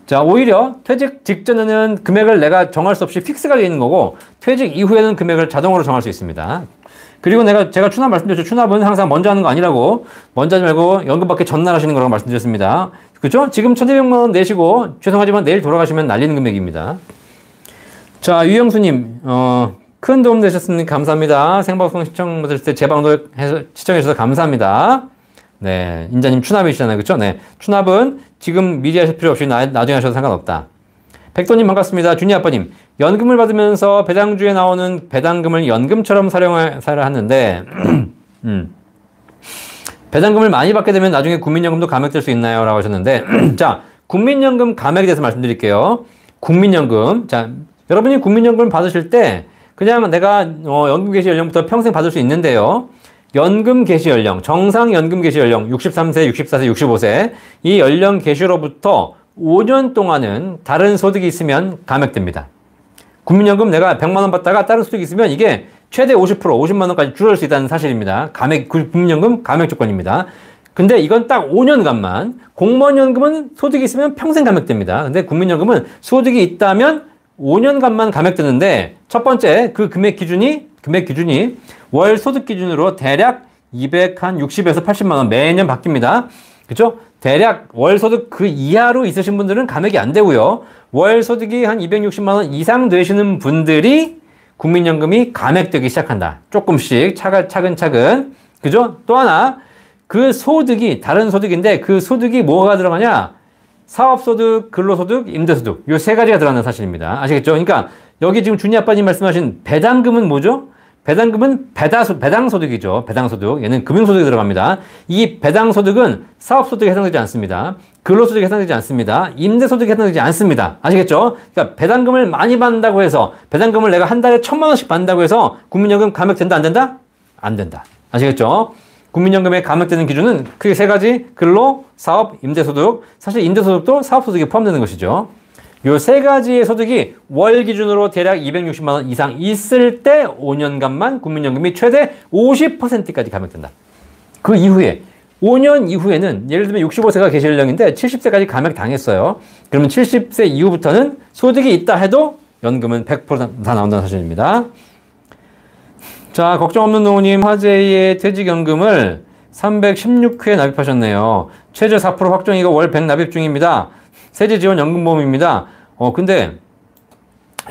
자, 오히려 퇴직 직전에는 금액을 내가 정할 수 없이 픽스가 되어 있는 거고 퇴직 이후에는 금액을 자동으로 정할 수 있습니다. 그리고 제가 추납 말씀드렸죠. 추납은 항상 먼저 하는 거 아니라고. 먼저 하지 말고 연금 받기 전날 하시는 거라고 말씀드렸습니다. 그죠? 지금 1,200만 원 내시고 죄송하지만 내일 돌아가시면 날리는 금액입니다. 자, 유영수님, 큰 도움 되셨으니 감사합니다. 생방송 시청 못하실 때 재방송 해서 시청해주셔서 감사합니다. 네, 인자님 추납이시잖아요. 그쵸? 네. 추납은 지금 미리 하실 필요 없이 나중에 하셔도 상관없다. 백도님 반갑습니다. 준이 아빠님, 연금을 받으면서 배당주에 나오는 배당금을 연금처럼 사용하려 하는데, 배당금을 많이 받게 되면 나중에 국민연금도 감액될 수 있나요? 라고 하셨는데, 자, 국민연금 감액에 대해서 말씀드릴게요. 국민연금. 자, 여러분이 국민연금을 받으실 때, 그냥 내가, 연금 개시 연령부터 평생 받을 수 있는데요. 연금 개시 연령, 정상 연금 개시 연령, 63세, 64세, 65세, 이 연령 개시로부터 5년 동안은 다른 소득이 있으면 감액됩니다. 국민연금 내가 100만 원 받다가 다른 소득이 있으면 이게 최대 50%, 50만 원까지 줄어들 수 있다는 사실입니다. 국민연금 감액 조건입니다. 근데 이건 딱 5년간만, 공무원연금은 소득이 있으면 평생 감액됩니다. 근데 국민연금은 소득이 있다면 5년간만 감액되는데, 첫 번째 그 금액 기준이 월 소득 기준으로 대략 260에서 80만 원 매년 바뀝니다. 그죠? 대략 월 소득 그 이하로 있으신 분들은 감액이 안 되고요. 월 소득이 한 260만 원 이상 되시는 분들이 국민연금이 감액되기 시작한다. 조금씩 차근차근. 그죠? 또 하나, 그 소득이 다른 소득인데 그 소득이 뭐가 들어가냐? 사업소득, 근로소득, 임대소득. 요 세 가지가 들어가는 사실입니다. 아시겠죠? 그러니까 여기 지금 준이 아빠님 말씀하신 배당금은 뭐죠? 배당금은 배당소득이죠. 배당소득. 얘는 금융소득이 들어갑니다. 이 배당소득은 사업소득에 해당되지 않습니다. 근로소득에 해당되지 않습니다. 임대소득에 해당되지 않습니다. 아시겠죠? 그러니까 배당금을 많이 받는다고 해서, 배당금을 내가 한 달에 1,000만 원씩 받는다고 해서 국민연금 감액된다, 안 된다? 안 된다. 아시겠죠? 국민연금에 감액되는 기준은 크게 세 가지: 근로, 사업, 임대소득. 사실 임대소득도 사업소득에 포함되는 것이죠. 요 세 가지의 소득이 월 기준으로 대략 260만 원 이상 있을 때 5년간만 국민연금이 최대 50%까지 감액된다. 그 이후에 5년 이후에는 예를 들면 65세가 개시 연령인데 70세까지 감액 당했어요. 그러면 70세 이후부터는 소득이 있다 해도 연금은 100% 다 나온다는 사실입니다. 자, 걱정 없는 노우님, 화재의 퇴직연금을 316회 납입하셨네요. 최저 4% 확정이고 월 100 납입 중입니다. 세제지원연금보험입니다. 근데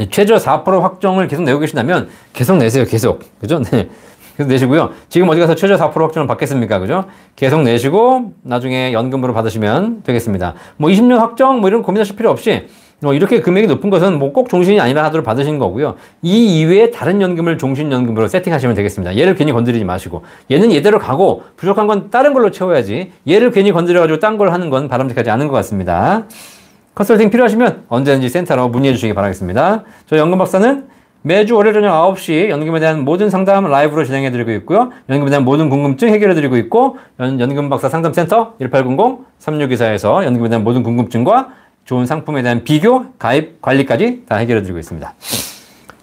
최저 4% 확정을 계속 내고 계신다면 계속 내세요. 계속. 그죠? 네. 계속 내시고요. 지금 어디 가서 최저 4% 확정을 받겠습니까? 그죠? 계속 내시고 나중에 연금으로 받으시면 되겠습니다. 뭐 20년 확정 뭐 이런 고민하실 필요 없이 이렇게 금액이 높은 것은 뭐 꼭 종신이 아니라 하도록 받으시는 거고요. 이 이외에 다른 연금을 종신연금으로 세팅하시면 되겠습니다. 얘를 괜히 건드리지 마시고, 얘는 얘대로 가고 부족한 건 다른 걸로 채워야지, 얘를 괜히 건드려가지고 딴 걸 하는 건 바람직하지 않은 것 같습니다. 컨설팅 필요하시면 언제든지 센터로 문의해 주시기 바라겠습니다. 저희 연금박사는 매주 월요일 저녁 9시 연금에 대한 모든 상담 라이브로 진행해 드리고 있고요. 연금에 대한 모든 궁금증 해결해 드리고 있고, 연금박사 상담센터 1800-3624에서 연금에 대한 모든 궁금증과 좋은 상품에 대한 비교, 가입, 관리까지 다 해결해 드리고 있습니다.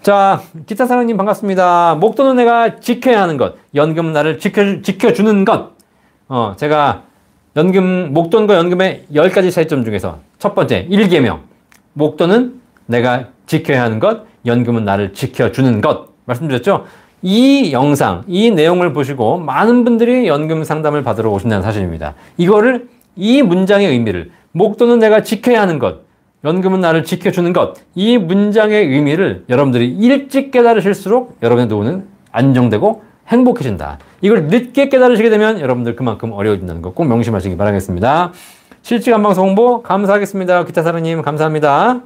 자, 기타 사랑님 반갑습니다. 목돈은 내가 지켜야 하는 것, 연금은 나를 지켜주는 것. 제가 목돈과 연금의 10가지 차이점 중에서 첫 번째, 1계명. 목돈은 내가 지켜야 하는 것, 연금은 나를 지켜주는 것. 말씀드렸죠? 이 영상, 이 내용을 보시고 많은 분들이 연금 상담을 받으러 오신다는 사실입니다. 이 문장의 의미를, 목돈은 내가 지켜야 하는 것, 연금은 나를 지켜주는 것, 이 문장의 의미를 여러분들이 일찍 깨달으실수록 여러분의 노후는 안정되고 행복해진다. 이걸 늦게 깨달으시게 되면 여러분들 그만큼 어려워진다는 거 꼭 명심하시기 바라겠습니다. 실시간 방송 홍보 감사하겠습니다. 기타사랑님 감사합니다.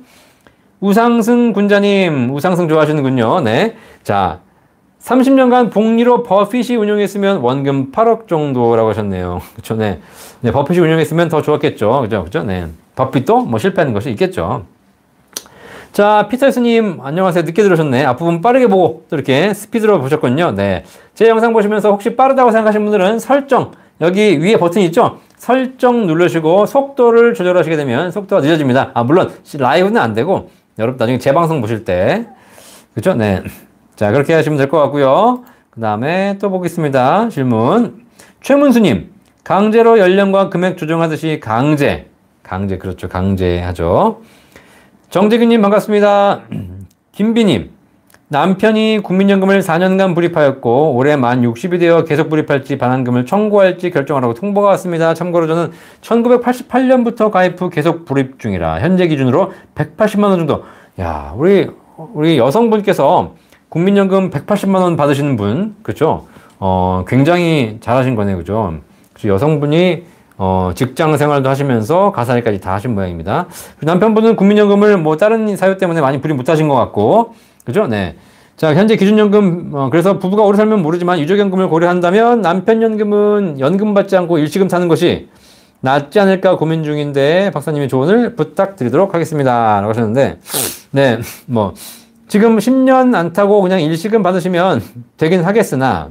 우상승 군자님, 우상승 좋아하시는군요. 네. 자, 30년간 복리로 버핏이 운영했으면 원금 8억 정도라고 하셨네요. 그쵸, 네. 네, 버핏이 운영했으면 더 좋았겠죠. 그죠? 네. 버핏도 뭐 실패하는 것이 있겠죠. 자, 피터스님, 안녕하세요. 늦게 들으셨네. 앞부분 빠르게 보고 또 이렇게 스피드로 보셨군요. 네. 제 영상 보시면서 혹시 빠르다고 생각하시는 분들은 설정, 여기 위에 버튼이 있죠? 설정 누르시고 속도를 조절하시게 되면 속도가 늦어집니다. 물론 라이브는 안 되고, 여러분 나중에 재방송 보실 때. 그죠? 네. 자, 그렇게 하시면 될 것 같고요. 그 다음에 또 보겠습니다. 질문. 최문수님, 강제로 연령과 금액 조정하듯이 강제, 그렇죠. 강제하죠. 정재균님 반갑습니다. 김비님, 남편이 국민연금을 4년간 불입하였고 올해 만 60이 되어 계속 불입할지 반환금을 청구할지 결정하라고 통보가 왔습니다. 참고로 저는 1988년부터 가입 후 계속 불입 중이라 현재 기준으로 180만 원 정도. 야, 우리 여성분께서 국민연금 180만 원 받으시는 분, 그렇죠? 굉장히 잘하신 거네요, 그죠? 여성분이 직장 생활도 하시면서 가사일까지 다 하신 모양입니다. 남편분은 국민연금을 뭐 다른 사유 때문에 많이 불입 못 하신 것 같고, 그죠? 네. 자, 현재 기준연금, 그래서 부부가 오래 살면 모르지만 유족연금을 고려한다면 남편 연금은 연금 받지 않고 일시금 타는 것이 낫지 않을까 고민 중인데 박사님의 조언을 부탁드리도록 하겠습니다. 라고 하셨는데, 네, 뭐, 지금 10년 안 타고 그냥 일시금 받으시면 되긴 하겠으나,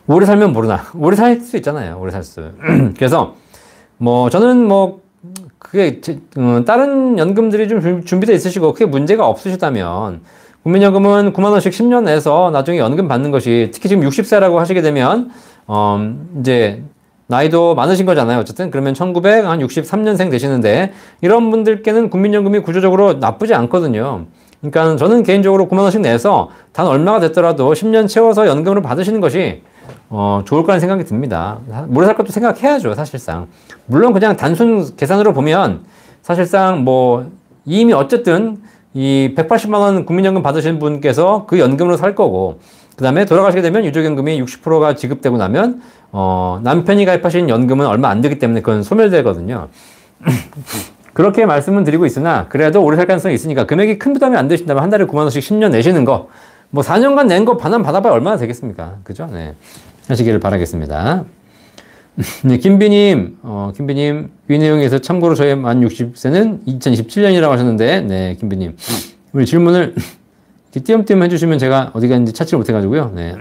오래 살면 모르나. 오래 살 수 있잖아요. 오래 살 수. 그래서, 뭐, 저는 뭐, 그게, 다른 연금들이 좀 준비되어 있으시고, 크게 문제가 없으시다면, 국민연금은 9만원씩 10년 내서 나중에 연금 받는 것이, 특히 지금 60세라고 하시게 되면, 이제, 나이도 많으신 거잖아요. 어쨌든, 그러면 1963년생 되시는데, 이런 분들께는 국민연금이 구조적으로 나쁘지 않거든요. 그러니까 저는 개인적으로 9만원씩 내서 단 얼마가 됐더라도 10년 채워서 연금으로 받으시는 것이 좋을 거라는 생각이 듭니다. 모래 살 것도 생각해야죠, 사실상. 물론 그냥 단순 계산으로 보면 사실상 뭐 이미 어쨌든 이 180만 원 국민연금 받으시는 분께서 그 연금으로 살 거고, 그 다음에 돌아가시게 되면 유족연금이 60%가 지급되고 나면 남편이 가입하신 연금은 얼마 안 되기 때문에 그건 소멸되거든요. 그렇게 말씀은 드리고 있으나 그래도 오래 살 가능성이 있으니까 금액이 큰 부담이 안 되신다면 한 달에 9만 원씩 10년 내시는 거, 뭐 4년간 낸 거 반환 받아봐야 얼마나 되겠습니까? 그죠? 네. 하시기를 바라겠습니다. 네, 김비님, 이 내용에서 참고로 저의 만 60세는 2027년이라고 하셨는데, 네, 김비님. 우리 질문을 이렇게 띄엄띄엄 해주시면 제가 어디 갔는지 찾지를 못해가지고요. 네.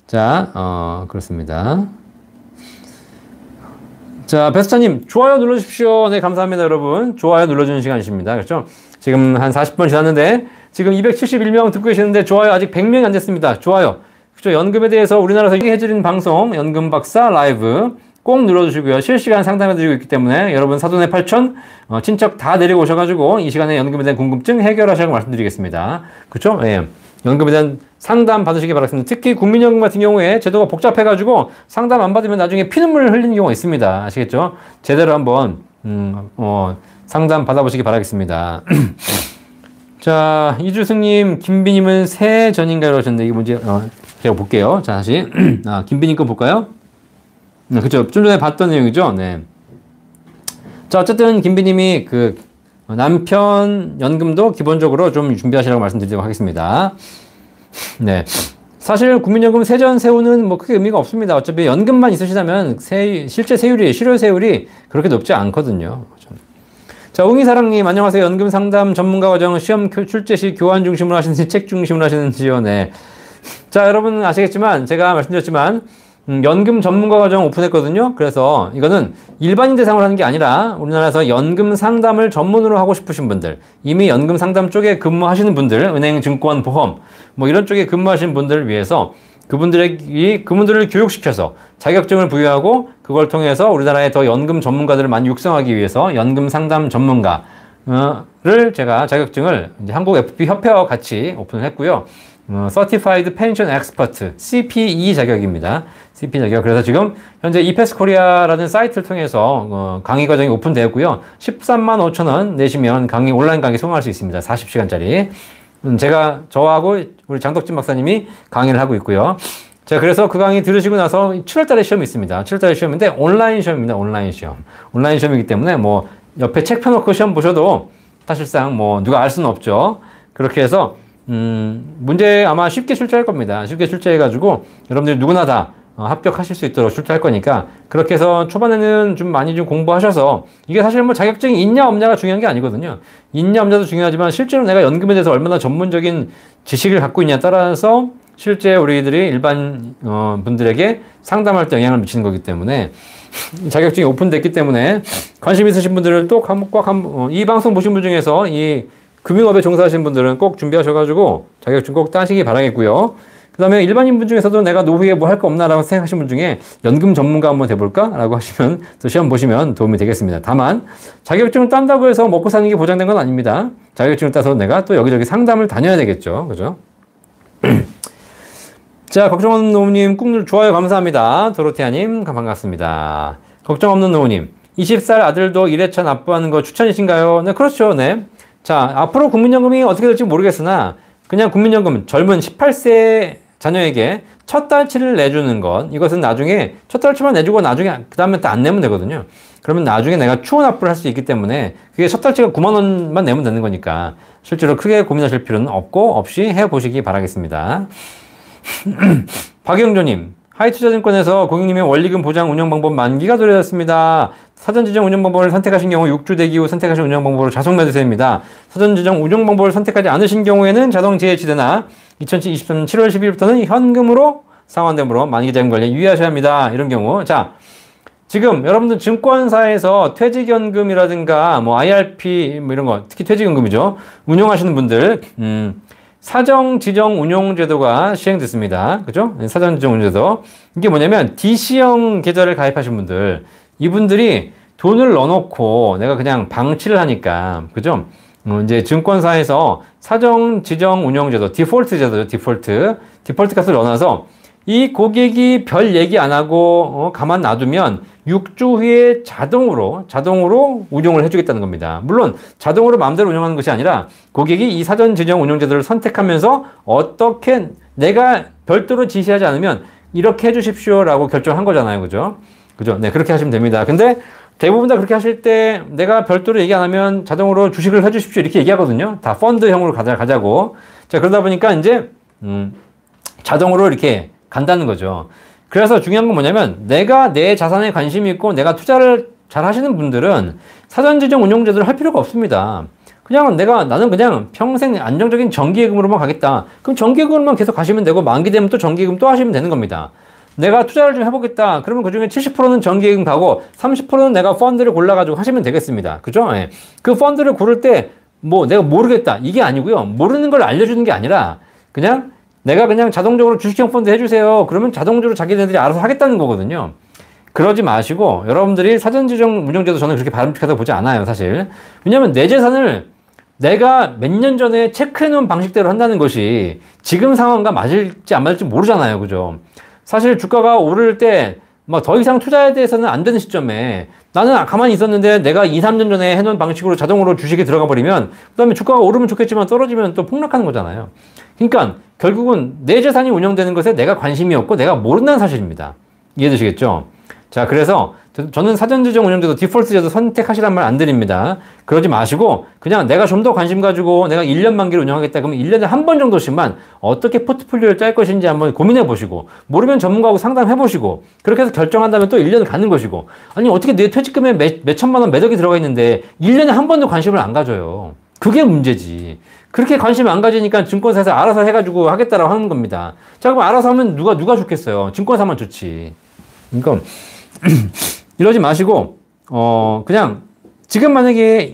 자, 그렇습니다. 자, 베스타님, 좋아요 눌러주십시오. 네, 감사합니다, 여러분. 좋아요 눌러주는 시간이십니다. 그렇죠? 지금 한 40분 지났는데, 지금 271명 듣고 계시는데, 좋아요 아직 100명이 안 됐습니다. 좋아요. 그렇죠? 연금에 대해서 우리나라에서 해드리는 방송, 연금박사 라이브 꼭 눌러주시고요. 실시간 상담해드리고 있기 때문에 여러분 사돈의 8천, 친척 다 데리고 오셔가지고 이 시간에 연금에 대한 궁금증 해결하시라고 말씀드리겠습니다. 그렇죠? 예. 연금에 대한 상담 받으시기 바라겠습니다. 특히 국민연금 같은 경우에 제도가 복잡해가지고 상담 안 받으면 나중에 피눈물 흘리는 경우가 있습니다. 아시겠죠? 제대로 한번 상담 받아보시기 바라겠습니다. 자, 이주승님, 김비님은 새 전인가요? 그러셨는데 이게 뭔지 제가 볼게요. 자, 다시 김비님 거 볼까요? 그쵸. 좀 전에 봤던 내용이죠. 네. 자, 어쨌든 김비님이 그 남편 연금도 기본적으로 좀 준비하시라고 말씀드리도록 하겠습니다. 네. 사실 국민연금 세전 세우는 뭐 크게 의미가 없습니다. 어차피 연금만 있으시다면 실제 세율이, 실효 세율이 그렇게 높지 않거든요. 자, 웅이사랑님, 안녕하세요. 연금 상담 전문가 과정 시험 출제 시 교환 중심으로 하시는지 책 중심으로 하시는지요? 네. 자, 여러분 아시겠지만, 제가 말씀드렸지만, 연금 전문가 과정 오픈했거든요. 그래서 이거는 일반인 대상으로 하는 게 아니라 우리나라에서 연금 상담을 전문으로 하고 싶으신 분들, 이미 연금 상담 쪽에 근무하시는 분들, 은행, 증권, 보험, 뭐 이런 쪽에 근무하시는 분들을 위해서 그분들을 교육시켜서 자격증을 부여하고 그걸 통해서 우리나라에 더 연금 전문가들을 많이 육성하기 위해서 연금 상담 전문가를 제가 자격증을 이제 한국 FP 협회와 같이 오픈을 했고요. Certified Pension Expert, CPE 자격입니다. CPE 자격. 그래서 지금 현재 이패스 코리아라는 사이트를 통해서 강의 과정이 오픈되었고요. 13만 5천 원 내시면 온라인 강의 수강할 수 있습니다. 40시간짜리. 저하고 우리 장덕진 박사님이 강의를 하고 있고요. 자, 그래서 그 강의 들으시고 나서 7월달에 시험이 있습니다. 7월달에 시험인데 온라인 시험입니다. 온라인 시험. 온라인 시험이기 때문에 뭐 옆에 책 펴놓고 시험 보셔도 사실상 뭐 누가 알 수는 없죠. 그렇게 해서 문제 아마 쉽게 출제할 겁니다. 쉽게 출제해가지고 여러분들이 누구나 다 합격하실 수 있도록 출제할 거니까 그렇게 해서 초반에는 좀 많이 좀 공부하셔서 이게 사실 뭐 자격증이 있냐 없냐가 중요한 게 아니거든요. 있냐 없냐도 중요하지만 실제로 내가 연금에 대해서 얼마나 전문적인 지식을 갖고 있냐에 따라서 실제 우리들이 일반 분들에게 상담할 때 영향을 미치는 거기 때문에 자격증이 오픈됐기 때문에 관심 있으신 분들은 꼭 이 방송 보신 분 중에서 이 금융업에 종사하시는 분들은 꼭 준비하셔가지고 자격증 꼭 따시기 바라겠고요. 그 다음에 일반인 분 중에서도 내가 노후에 뭐 할 거 없나라고 생각하시는 분 중에 연금 전문가 한번 돼볼까? 라고 하시면 또 시험 보시면 도움이 되겠습니다. 다만 자격증을 딴다고 해서 먹고 사는 게 보장된 건 아닙니다. 자격증을 따서 내가 또 여기저기 상담을 다녀야 되겠죠. 그죠? 자, 걱정 없는 노우님 꾹 좋아요 감사합니다. 도로테아님 반갑습니다. 걱정 없는 노우님 20살 아들도 1회차 납부하는 거 추천이신가요? 네, 그렇죠. 네. 자, 앞으로 국민연금이 어떻게 될지 모르겠으나 그냥 국민연금 젊은 18세 자녀에게 첫 달치를 내주는 것, 이것은 나중에 첫 달치만 내주고 나중에 그 다음에 또 안 내면 되거든요. 그러면 나중에 내가 추후 납부를 할 수 있기 때문에 그게 첫 달치가 9만 원만 내면 되는 거니까 실제로 크게 고민하실 필요는 없이 해보시기 바라겠습니다. 박영조님, 하이투자증권에서 고객님의 원리금 보장 운영 방법 만기가 도래했습니다. 사전지정 운영 방법을 선택하신 경우 6주 대기 후 선택하신 운영 방법으로 자동 매도세입니다. 사전지정 운영 방법을 선택하지 않으신 경우에는 자동 재해지되나 2023년 7월 10일부터는 현금으로 상환되므로 만기자금 관리에 유의하셔야 합니다. 이런 경우. 자, 지금 여러분들 증권사에서 퇴직연금이라든가 뭐 IRP 뭐 이런 거, 특히 퇴직연금이죠. 운영하시는 분들, 사정지정운용제도가 시행됐습니다. 그죠? 사정지정운용제도. 이게 뭐냐면 DC형 계좌를 가입하신 분들, 이분들이 돈을 넣어놓고 내가 그냥 방치를 하니까, 그죠? 이제 증권사에서 사정지정운용제도, 디폴트 제도죠, 디폴트 값을 넣어놔서 이 고객이 별 얘기 안 하고 가만 놔두면 6주 후에 자동으로 운용을 해주겠다는 겁니다. 물론 자동으로 마음대로 운영하는 것이 아니라 고객이 이 사전지정운용제도를 선택하면서 어떻게 내가 별도로 지시하지 않으면 이렇게 해주십시오라고 결정한 거잖아요. 그죠? 네, 그렇게 하시면 됩니다. 근데 대부분 다 그렇게 하실 때 내가 별도로 얘기 안 하면 자동으로 주식을 해주십시오 이렇게 얘기하거든요. 다 펀드형으로 가자고. 자, 그러다 보니까 이제 자동으로 이렇게 간다는 거죠. 그래서 중요한 건 뭐냐면 내가 내 자산에 관심이 있고 내가 투자를 잘 하시는 분들은 사전지정 운용제도를 할 필요가 없습니다. 나는 그냥 평생 안정적인 정기예금으로만 가겠다. 그럼 정기예금으로만 계속 가시면 되고 만기 되면 또 정기예금 또 하시면 되는 겁니다. 내가 투자를 좀 해보겠다. 그러면 그 중에 70%는 정기예금 가고 30%는 내가 펀드를 골라가지고 하시면 되겠습니다. 그죠? 예. 그 펀드를 고를 때 뭐 내가 모르겠다. 이게 아니고요. 모르는 걸 알려주는 게 아니라 내가 그냥 자동적으로 주식형 펀드 해주세요. 그러면 자동적으로 자기네들이 알아서 하겠다는 거거든요. 그러지 마시고 여러분들이 사전지정 운용제도 저는 그렇게 바람직하다고 보지 않아요. 사실. 왜냐하면 내 재산을 내가 몇 년 전에 체크해놓은 방식대로 한다는 것이 지금 상황과 맞을지 안 맞을지 모르잖아요. 그죠? 사실 주가가 오를 때 막 더 이상 투자에 대해서는 안 되는 시점에 나는 가만히 있었는데 내가 2, 3년 전에 해놓은 방식으로 자동으로 주식에 들어가 버리면 그 다음에 주가가 오르면 좋겠지만 떨어지면 또 폭락하는 거잖아요. 그러니까 결국은 내 재산이 운영되는 것에 내가 관심이 없고 내가 모른다는 사실입니다. 이해되시겠죠? 자, 그래서 저는 사전지정 운용제도 디폴트 제도 선택하시란 말 안 드립니다. 그러지 마시고 그냥 내가 좀 더 관심 가지고 내가 1년 만기로 운영하겠다 그러면 1년에 한 번 정도씩만 어떻게 포트폴리오를 짤 것인지 한번 고민해 보시고 모르면 전문가하고 상담해 보시고 그렇게 해서 결정한다면 또 1년을 가는 것이고 아니 어떻게 내 퇴직금에 몇 천만 원 매덕이 들어가 있는데 1년에 한 번도 관심을 안 가져요. 그게 문제지. 그렇게 관심을 안 가지니까 증권사에서 알아서 해가지고 하겠다라고 하는 겁니다. 자, 그럼 알아서 하면 누가 좋겠어요. 증권사만 좋지. 그러니까 이러지 마시고 그냥 지금 만약에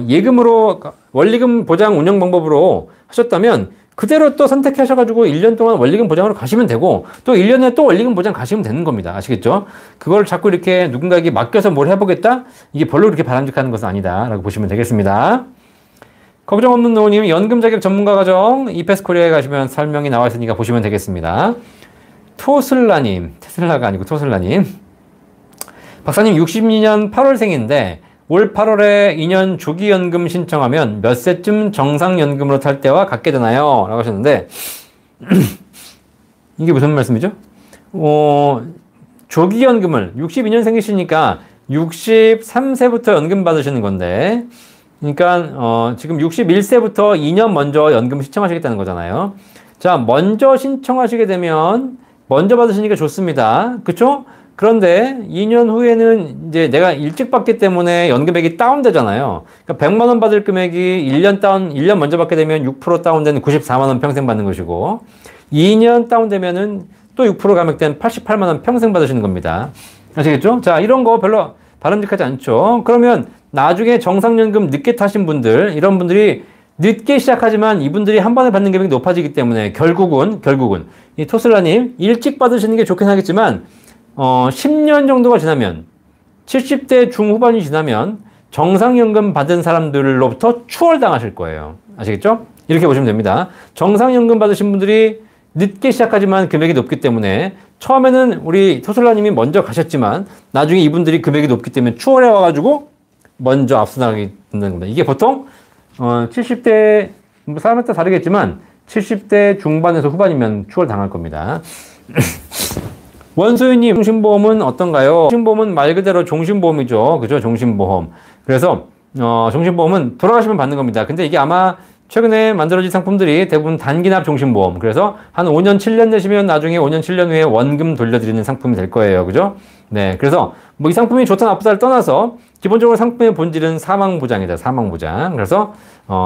예금으로 원리금 보장 운영 방법으로 하셨다면 그대로 또 선택하셔가지고 1년 동안 원리금 보장으로 가시면 되고 또 1년에 또 원리금 보장 가시면 되는 겁니다. 아시겠죠? 그걸 자꾸 이렇게 누군가에게 맡겨서 뭘 해보겠다? 이게 별로 그렇게 바람직한 것은 아니다 라고 보시면 되겠습니다. 걱정 없는 노우님 연금 자격 전문가 과정 이페스 코리아에 가시면 설명이 나와 있으니까 보시면 되겠습니다. 토슬라님, 테슬라가 아니고 토슬라님. 박사님 62년 8월생인데 올 8월에 2년 조기연금 신청하면 몇 세쯤 정상연금으로 탈 때와 같게 되나요? 라고 하셨는데 이게 무슨 말씀이죠? 조기연금을 62년생이시니까 63세부터 연금 받으시는 건데 그러니까 지금 61세부터 2년 먼저 연금 신청하시겠다는 거잖아요. 자, 먼저 신청하시게 되면 먼저 받으시니까 좋습니다. 그쵸? 그런데 2년 후에는 이제 내가 일찍 받기 때문에 연금액이 다운되잖아요. 그러니까 100만 원 받을 금액이 1년 먼저 받게 되면 6% 다운되는 94만 원 평생 받는 것이고 2년 다운되면은 또 6% 감액된 88만 원 평생 받으시는 겁니다. 아시겠죠? 자, 이런 거 별로 바람직하지 않죠. 그러면 나중에 정상연금 늦게 타신 분들, 이런 분들이 늦게 시작하지만 이분들이 한 번에 받는 금액이 높아지기 때문에 결국은 이 토슬라님 일찍 받으시는 게 좋긴 하겠지만 10년 정도가 지나면 70대 중후반이 지나면 정상연금 받은 사람들로부터 추월당하실 거예요. 아시겠죠? 이렇게 보시면 됩니다. 정상연금 받으신 분들이 늦게 시작하지만 금액이 높기 때문에 처음에는 우리 토슬라님이 먼저 가셨지만 나중에 이분들이 금액이 높기 때문에 추월해 와가지고 먼저 앞서 나가게 된다는 겁니다. 이게 보통 70대 사람에 따라 다르겠지만 70대 중반에서 후반이면 추월당할 겁니다. 원소유님, 종신보험은 어떤가요? 종신보험은 말 그대로 종신보험이죠. 그죠? 종신보험. 그래서 종신보험은 돌아가시면 받는 겁니다. 근데 이게 아마 최근에 만들어진 상품들이 대부분 단기납 종신보험. 그래서 한 5년, 7년 내시면 나중에 5년, 7년 후에 원금 돌려드리는 상품이 될 거예요. 그죠? 네. 그래서 뭐 이 상품이 좋다 나쁘다를 떠나서 기본적으로 상품의 본질은 사망보장이다. 사망보장. 그래서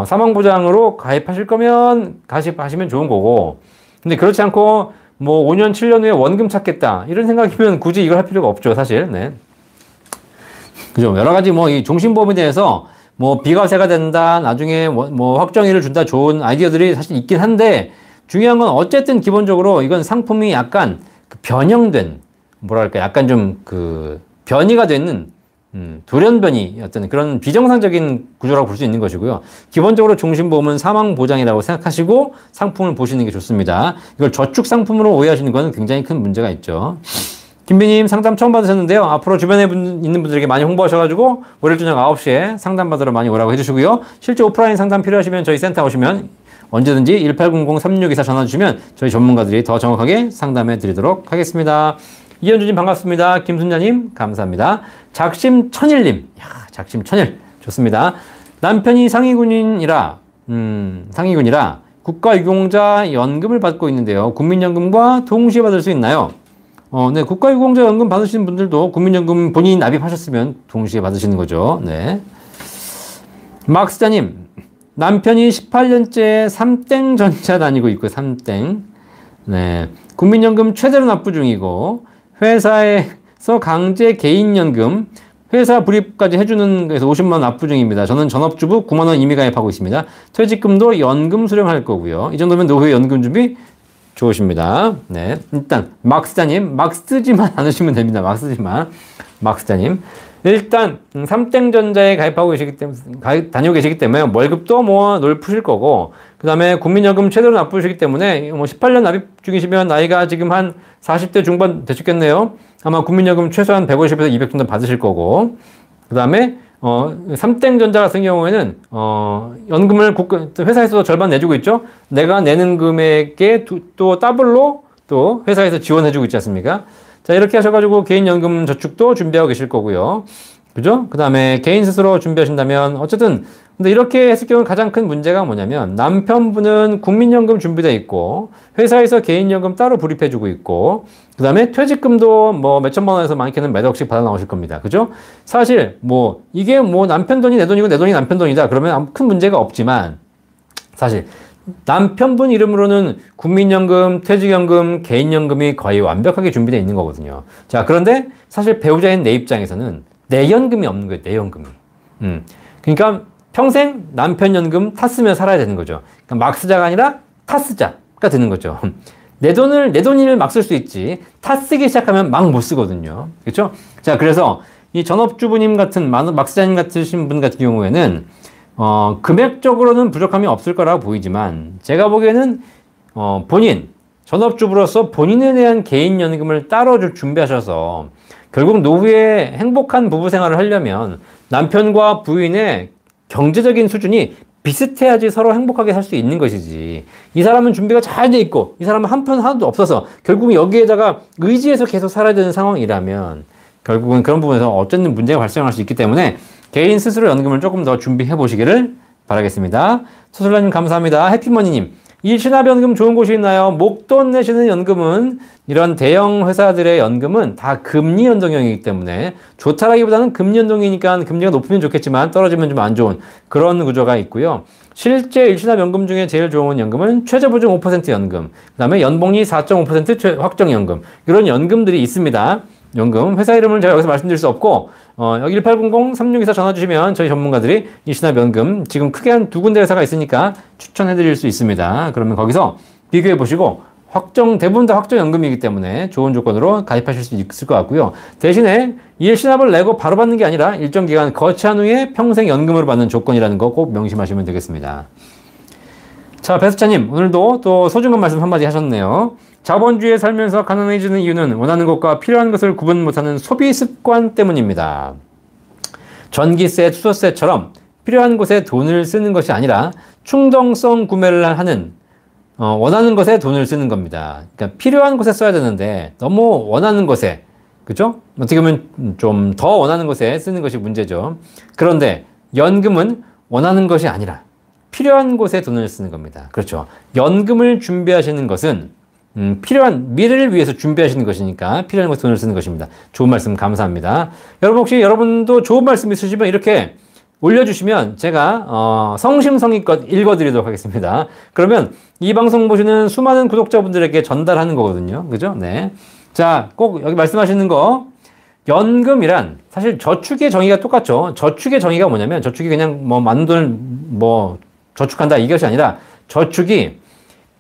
사망보장으로 가입하실 거면 가입하시면 좋은 거고. 근데 그렇지 않고 뭐 5년, 7년 후에 원금 찾겠다. 이런 생각이면 굳이 이걸 할 필요가 없죠. 사실. 네. 그죠? 여러 가지 뭐 이 종신보험에 대해서 뭐 비과세가 된다, 나중에 뭐 확정일을 준다, 좋은 아이디어들이 사실 있긴 한데 중요한 건 어쨌든 기본적으로 이건 상품이 약간 변형된 뭐랄까 약간 좀 변이가 되는 돌연변이 어떤 그런 비정상적인 구조라고 볼 수 있는 것이고요. 기본적으로 종신보험은 사망보장이라고 생각하시고 상품을 보시는 게 좋습니다. 이걸 저축 상품으로 오해하시는 건 굉장히 큰 문제가 있죠. 김비님 상담 처음 받으셨는데요. 앞으로 주변에 있는 분들에게 많이 홍보하셔가지고 월요일 저녁 9시에 상담 받으러 많이 오라고 해주시고요. 실제 오프라인 상담 필요하시면 저희 센터 오시면 언제든지 1800-3624 전화 주시면 저희 전문가들이 더 정확하게 상담해 드리도록 하겠습니다. 이현주님 반갑습니다. 김순자님 감사합니다. 작심천일님, 작심천일 좋습니다. 남편이 상위군이라 국가유공자 연금을 받고 있는데요. 국민연금과 동시에 받을 수 있나요? 네, 국가유공자 연금 받으시는 분들도 국민연금 본인이 납입하셨으면 동시에 받으시는 거죠. 네. 막스자님, 남편이 18년째 삼땡전자 다니고 있고, 삼땡. 네. 국민연금 최대로 납부 중이고, 회사에서 강제 개인연금, 회사 불입까지 해주는 그래서 50만 원 납부 중입니다. 저는 전업주부 9만 원 이미 가입하고 있습니다. 퇴직금도 연금 수령할 거고요. 이 정도면 노후에 연금 준비 좋으십니다. 네. 일단, 막스자님, 막 쓰지만 않으시면 됩니다. 막 쓰지만. 막스자님. 일단, 삼땡전자에 가입하고 계시기 때문에, 다니고 계시기 때문에, 월급도 뭐, 놀푸실 거고, 그 다음에 국민연금 최대로 납부시기 때문에, 뭐, 18년 납입 중이시면, 나이가 지금 한 40대 중반 되셨겠네요. 아마 국민연금 최소한 150에서 200 정도 받으실 거고, 그 다음에, 삼땡전자 같은 경우에는, 연금을 회사에서 절반 내주고 있죠? 내가 내는 금액에 또 더블로 또 회사에서 지원해주고 있지 않습니까? 자, 이렇게 하셔가지고 개인연금 저축도 준비하고 계실 거고요. 그죠? 그 다음에 개인 스스로 준비하신다면, 어쨌든, 근데 이렇게 했을 경우 가장 큰 문제가 뭐냐면, 남편분은 국민연금 준비되어 있고, 회사에서 개인연금 따로 불입해주고 있고, 그 다음에 퇴직금도 뭐 몇천만 원에서 많게는 몇 억씩 받아 나오실 겁니다. 그죠? 사실, 뭐, 이게 뭐 남편 돈이 내 돈이고 내 돈이 남편 돈이다. 그러면 아무 큰 문제가 없지만, 사실, 남편분 이름으로는 국민연금, 퇴직연금, 개인연금이 거의 완벽하게 준비되어 있는 거거든요. 자, 그런데 사실 배우자인 내 입장에서는 내연금이 없는 거예요, 내연금이. 그러니까 평생 남편 연금 탔으며 살아야 되는 거죠. 그러니까 막 쓰자가 아니라 탔쓰자가 되는 거죠. 내 돈을 막 쓸 수 있지. 탔쓰기 시작하면 막 못 쓰거든요. 그렇죠? 자, 그래서 이 전업주부님 같은, 막 쓰자님 같으신 분 같은 경우에는 금액적으로는 부족함이 없을 거라고 보이지만, 제가 보기에는, 전업주부로서 본인에 대한 개인연금을 따로 준비하셔서, 결국 노후에 행복한 부부 생활을 하려면 남편과 부인의 경제적인 수준이 비슷해야지 서로 행복하게 살 수 있는 것이지. 이 사람은 준비가 잘 돼 있고, 이 사람은 한편 하나도 없어서, 결국 여기에다가 의지해서 계속 살아야 되는 상황이라면, 결국은 그런 부분에서 어쨌든 문제가 발생할 수 있기 때문에, 개인 스스로 연금을 조금 더 준비해 보시기를 바라겠습니다. 소설라님 감사합니다. 해피머니님, 이 신합연금 좋은 곳이 있나요? 목돈 내시는 연금은 이런 대형 회사들의 연금은 다 금리 연동형이기 때문에 좋다라기보다는 금리 연동이니까 금리가 높으면 좋겠지만 떨어지면 좀 안 좋은 그런 구조가 있고요. 실제 일신합연금 중에 제일 좋은 연금은 최저보증 5% 연금, 그 다음에 연봉리 4.5% 확정연금, 이런 연금들이 있습니다. 연금. 회사 이름을 제가 여기서 말씀드릴 수 없고, 여기 1800-3624 전화 주시면 저희 전문가들이 이 신합연금, 지금 크게 한 2군데 회사가 있으니까 추천해 드릴 수 있습니다. 그러면 거기서 비교해 보시고, 대부분 다 확정연금이기 때문에 좋은 조건으로 가입하실 수 있을 것 같고요. 대신에 일신합을 내고 바로 받는 게 아니라 일정 기간 거치한 후에 평생 연금으로 받는 조건이라는 거 꼭 명심하시면 되겠습니다. 자, 베스차님, 오늘도 또 소중한 말씀 한마디 하셨네요. 자본주의에 살면서 가난해지는 이유는 원하는 것과 필요한 것을 구분 못하는 소비 습관 때문입니다. 전기세, 수도세처럼 필요한 곳에 돈을 쓰는 것이 아니라 충동성 구매를 하는 원하는 것에 돈을 쓰는 겁니다. 그러니까 필요한 곳에 써야 되는데 너무 원하는 것에, 그죠? 어떻게 보면 좀 더 원하는 것에 쓰는 것이 문제죠. 그런데 연금은 원하는 것이 아니라 필요한 곳에 돈을 쓰는 겁니다. 그렇죠. 연금을 준비하시는 것은 필요한 미래를 위해서 준비하시는 것이니까 필요한 곳에 돈을 쓰는 것입니다. 좋은 말씀 감사합니다. 여러분 혹시 여러분도 좋은 말씀 있으시면 이렇게 올려주시면 제가 성심성의껏 읽어드리도록 하겠습니다. 그러면 이 방송 보시는 수많은 구독자분들에게 전달하는 거거든요. 그죠? 네. 자, 꼭 여기 말씀하시는 거, 연금이란 사실 저축의 정의가 똑같죠. 저축의 정의가 뭐냐면 저축이 그냥 뭐 많은 돈을 뭐 저축한다 이것이 아니라 저축이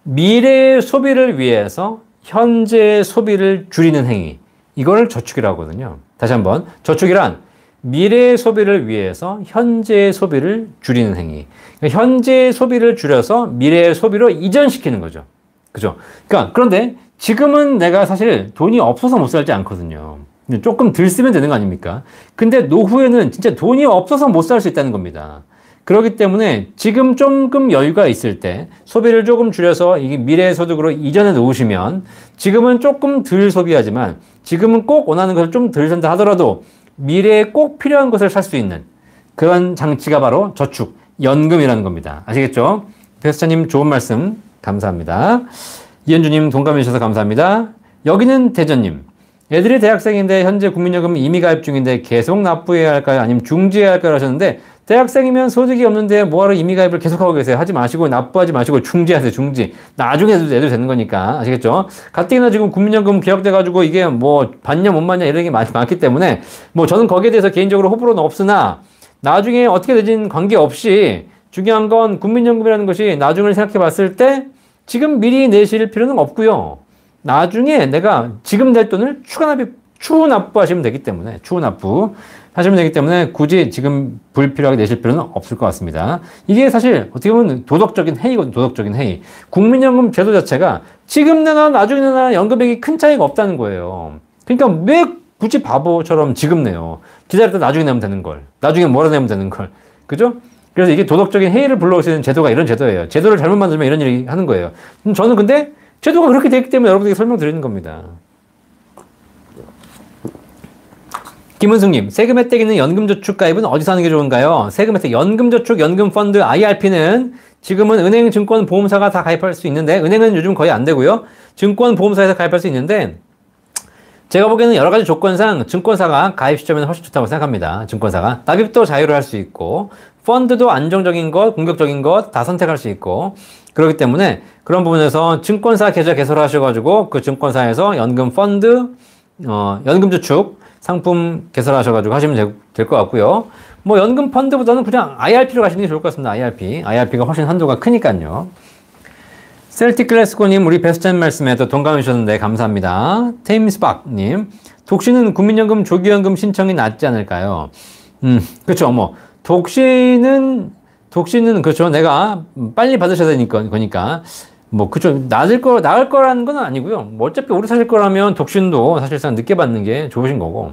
미래의 소비를 위해서 현재의 소비를 줄이는 행위, 이거를 저축이라고 하거든요. 다시 한번, 저축이란 미래의 소비를 위해서 현재의 소비를 줄이는 행위. 그러니까 현재의 소비를 줄여서 미래의 소비로 이전시키는 거죠. 그죠? 그러니까, 그런데 지금은 내가 사실 돈이 없어서 못 살지 않거든요. 조금 덜 쓰면 되는 거 아닙니까? 근데 노후에는 진짜 돈이 없어서 못 살 수 있다는 겁니다. 그렇기 때문에 지금 조금 여유가 있을 때 소비를 조금 줄여서 이게 미래의 소득으로 이전해 놓으시면 지금은 조금 덜 소비하지만 지금은 꼭 원하는 것을 좀 덜 산다 하더라도 미래에 꼭 필요한 것을 살 수 있는 그런 장치가 바로 저축, 연금이라는 겁니다. 아시겠죠? 배수차님 좋은 말씀 감사합니다. 이현주님 동감해 주셔서 감사합니다. 여기는 대전님. 애들이 대학생인데 현재 국민연금 이미 가입 중인데 계속 납부해야 할까요? 아니면 중지해야 할까요? 하셨는데 대학생이면 소득이 없는데 뭐하러 이미 가입을 계속하고 계세요? 하지 마시고 납부하지 마시고 중지하세요. 중지. 나중에 내도 되는 거니까. 아시겠죠? 가뜩이나 지금 국민연금 개혁돼가지고 이게 뭐 받냐 못 받냐 이런 게 많기 때문에 뭐 저는 거기에 대해서 개인적으로 호불호는 없으나 나중에 어떻게 되진 관계없이 중요한 건 국민연금이라는 것이 나중을 생각해 봤을 때 지금 미리 내실 필요는 없고요. 나중에 내가 지금 낼 돈을 추후 납부하시면 되기 때문에 추후 납부 하시면 되기 때문에 굳이 지금 불필요하게 내실 필요는 없을 것 같습니다. 이게 사실 어떻게 보면 도덕적인 해이거든요. 도덕적인 해이. 국민연금 제도 자체가 지금 내나 나중에 내나 연금액이 큰 차이가 없다는 거예요. 그러니까 왜 굳이 바보처럼 지금 내요. 기다렸다 나중에 내면 되는 걸. 나중에 몰아내면 되는 걸. 그죠? 그래서 이게 도덕적인 해이를 불러올 수 있는 제도가 이런 제도예요. 제도를 잘못 만들면 이런 일이 하는 거예요. 저는 근데 제도가 그렇게 되기 때문에 여러분들에게 설명드리는 겁니다. 김은숙님, 세금 혜택 있는 연금저축 가입은 어디서 하는 게 좋은가요? 세금 혜택, 연금저축, 연금펀드, IRP는 지금은 은행, 증권, 보험사가 다 가입할 수 있는데, 은행은 요즘 거의 안 되고요. 증권, 보험사에서 가입할 수 있는데, 제가 보기에는 여러 가지 조건상 증권사가 가입 시점에는 훨씬 좋다고 생각합니다. 증권사가. 납입도 자유로 할 수 있고, 펀드도 안정적인 것, 공격적인 것 다 선택할 수 있고, 그렇기 때문에 그런 부분에서 증권사 계좌 개설하셔가지고 그 증권사에서 연금 펀드, 연금저축 상품 개설하셔가지고 하시면 될 것 같고요. 뭐 연금 펀드보다는 그냥 IRP로 가시는 게 좋을 것 같습니다. IRP가 훨씬 한도가 크니까요. 셀틱 클래스코님, 우리 베스트님 말씀에 또 동감해 주셨는데 감사합니다. 테임스박님, 독신은 국민연금 조기연금 신청이 낫지 않을까요? 그렇죠. 뭐 독신은 그렇죠. 내가 빨리 받으셔야 되니까 거니까 뭐 그렇죠. 나을 거라는 건 아니고요. 뭐 어차피 오래 사실 거라면 독신도 사실상 늦게 받는 게 좋으신 거고,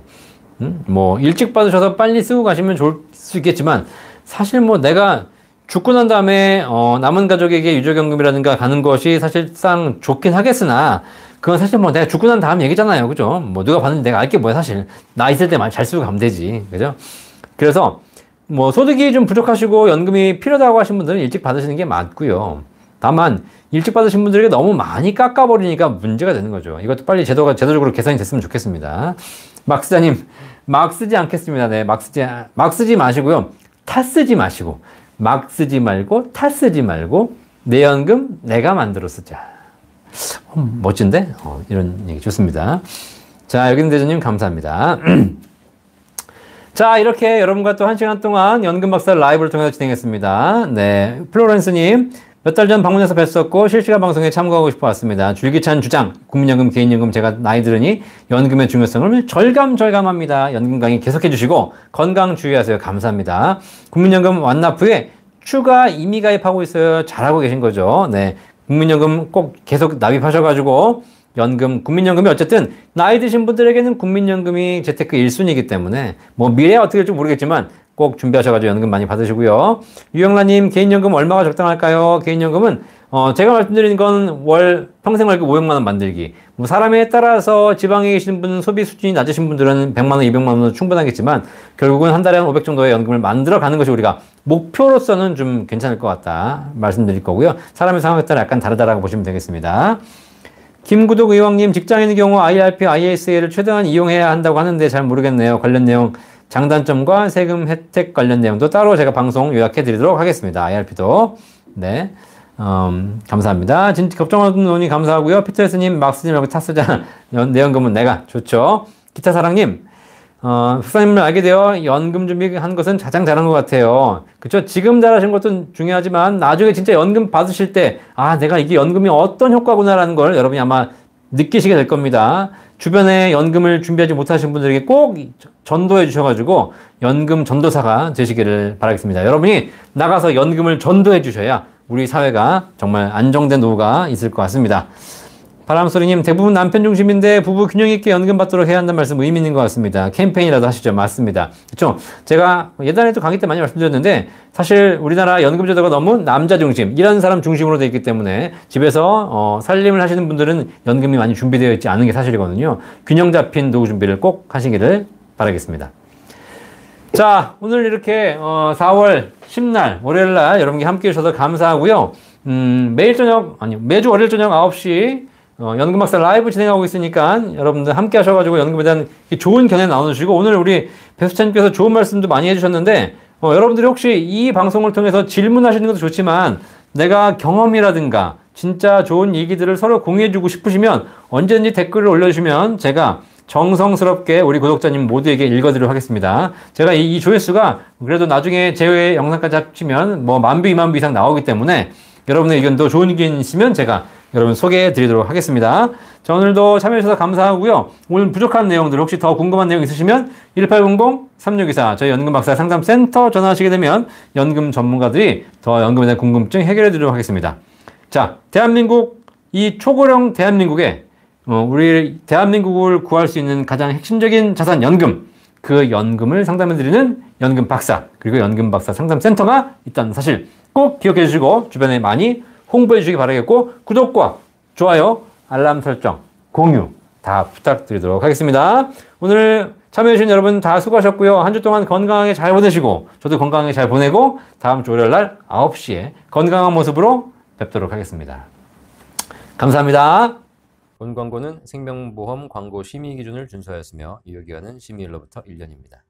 뭐 일찍 받으셔서 빨리 쓰고 가시면 좋을 수 있겠지만 사실 뭐 내가 죽고 난 다음에 남은 가족에게 유족연금이라든가 가는 것이 사실상 좋긴 하겠으나 그건 사실 뭐 내가 죽고 난 다음 얘기잖아요. 그죠? 뭐 누가 받는지 내가 알 게 뭐야 사실. 나 있을 때 잘 쓰고 가면 되지. 그죠? 그래서 뭐 소득이 좀 부족하시고 연금이 필요하다고 하신 분들은 일찍 받으시는 게 맞고요. 다만 일찍 받으신 분들에게 너무 많이 깎아버리니까 문제가 되는 거죠. 이것도 빨리 제도적으로 개선이 됐으면 좋겠습니다. 막스자님, 막 쓰지 않겠습니다. 네, 막 쓰지 마시고요. 타 쓰지 마시고, 막 쓰지 말고, 타 쓰지 말고, 내 연금 내가 만들어 쓰자. 멋진데? 이런 얘기 좋습니다. 자, 여기는 대전님 감사합니다. 자, 이렇게 여러분과 또 1시간 동안 연금 박사 라이브를 통해서 진행했습니다. 네, 플로렌스님 몇 달 전 방문해서 뵀었고 실시간 방송에 참고하고 싶어 왔습니다. 줄기찬 주장, 국민연금, 개인연금 제가 나이 들으니 연금의 중요성을 절감합니다. 연금 강의 계속해 주시고 건강 주의하세요. 감사합니다. 국민연금 완납 후에 추가 임의 가입하고 있어요. 잘하고 계신 거죠. 네, 국민연금 꼭 계속 납입하셔가지고 연금, 국민연금이 어쨌든 나이 드신 분들에게는 국민연금이 재테크 1순위이기 때문에 뭐 미래에 어떻게 될지 모르겠지만 꼭 준비하셔가지고 연금 많이 받으시고요. 유영란님 개인연금 얼마가 적당할까요? 개인연금은 제가 말씀드린 건 월 평생 월급 500만 원 만들기. 뭐 사람에 따라서 지방에 계신 분 소비 수준이 낮으신 분들은 100만 원, 200만 원은 충분하겠지만 결국은 한 달에 한 500 정도의 연금을 만들어 가는 것이 우리가 목표로서는 좀 괜찮을 것 같다 말씀드릴 거고요. 사람의 상황에 따라 약간 다르다라고 보시면 되겠습니다. 김구독 의왕님 직장인의 경우 IRP, ISA를 최대한 이용해야 한다고 하는데 잘 모르겠네요. 관련 내용 장단점과 세금 혜택 관련 내용도 따로 제가 방송 요약해 드리도록 하겠습니다. IRP도. 네. 감사합니다. 진짜 걱정하는 논의 감사하고요. 피터스님, 막스님하고 탔으잖아. 내연금은 내가 좋죠. 기타사랑님, 박사님을 알게 되어 연금 준비한 것은 가장 잘한 것 같아요. 그쵸? 지금 잘하신 것도 중요하지만 나중에 진짜 연금 받으실 때, 내가 이게 연금이 어떤 효과구나라는 걸 여러분이 아마 느끼시게 될 겁니다. 주변에 연금을 준비하지 못하신 분들에게 꼭 전도해 주셔가지고 연금 전도사가 되시기를 바라겠습니다. 여러분이 나가서 연금을 전도해 주셔야 우리 사회가 정말 안정된 노후가 있을 것 같습니다. 바람소리님 대부분 남편 중심인데 부부 균형 있게 연금 받도록 해야 한다는 말씀 의미 있는 것 같습니다. 캠페인이라도 하시죠. 맞습니다. 그렇죠? 제가 예전에도 강의 때 많이 말씀드렸는데 사실 우리나라 연금 제도가 너무 남자 중심, 일하는 사람 중심으로 되어 있기 때문에 집에서 살림을 하시는 분들은 연금이 많이 준비되어 있지 않은 게 사실이거든요. 균형 잡힌 노후 준비를 꼭 하시기를 바라겠습니다. 자, 오늘 이렇게 4월 10날 월요일날 여러분께 함께 해주셔서 감사하고요. 매주 월요일 저녁 9시 연금 박사 라이브 진행하고 있으니까 여러분들 함께 하셔가지고 연금에 대한 좋은 견해 나눠주시고 오늘 우리 배수찬님께서 좋은 말씀도 많이 해주셨는데 여러분들이 혹시 이 방송을 통해서 질문하시는 것도 좋지만 내가 경험이라든가 진짜 좋은 얘기들을 서로 공유해주고 싶으시면 언제든지 댓글을 올려주시면 제가 정성스럽게 우리 구독자님 모두에게 읽어드리도록 하겠습니다. 제가 이 조회수가 그래도 나중에 제외 영상까지 합치면 뭐 10,000뷰, 20,000뷰 이상 나오기 때문에 여러분의 의견도 좋은 의견 있으면 제가 여러분 소개해 드리도록 하겠습니다. 자, 오늘도 참여해주셔서 감사하고요. 오늘 부족한 내용들 혹시 더 궁금한 내용 있으시면 1800-3624 저희 연금박사 상담센터 전화하시게 되면 연금 전문가들이 더 연금에 대한 궁금증 해결해 드리도록 하겠습니다. 자, 대한민국 이 초고령 대한민국에 우리 대한민국을 구할 수 있는 가장 핵심적인 자산 연금, 그 연금을 상담해 드리는 연금 박사 그리고 연금 박사 상담센터가 있다는 사실 꼭 기억해 주시고 주변에 많이 홍보해 주시기 바라겠고 구독과 좋아요, 알람 설정, 공유 다 부탁드리도록 하겠습니다. 오늘 참여해 주신 여러분 다 수고하셨고요. 한 주 동안 건강하게 잘 보내시고 저도 건강하게 잘 보내고 다음 주 월요일날 9시에 건강한 모습으로 뵙도록 하겠습니다. 감사합니다. 본 광고는 생명보험 광고 심의 기준을 준수하였으며 유효기간은 심의일로부터 1년입니다.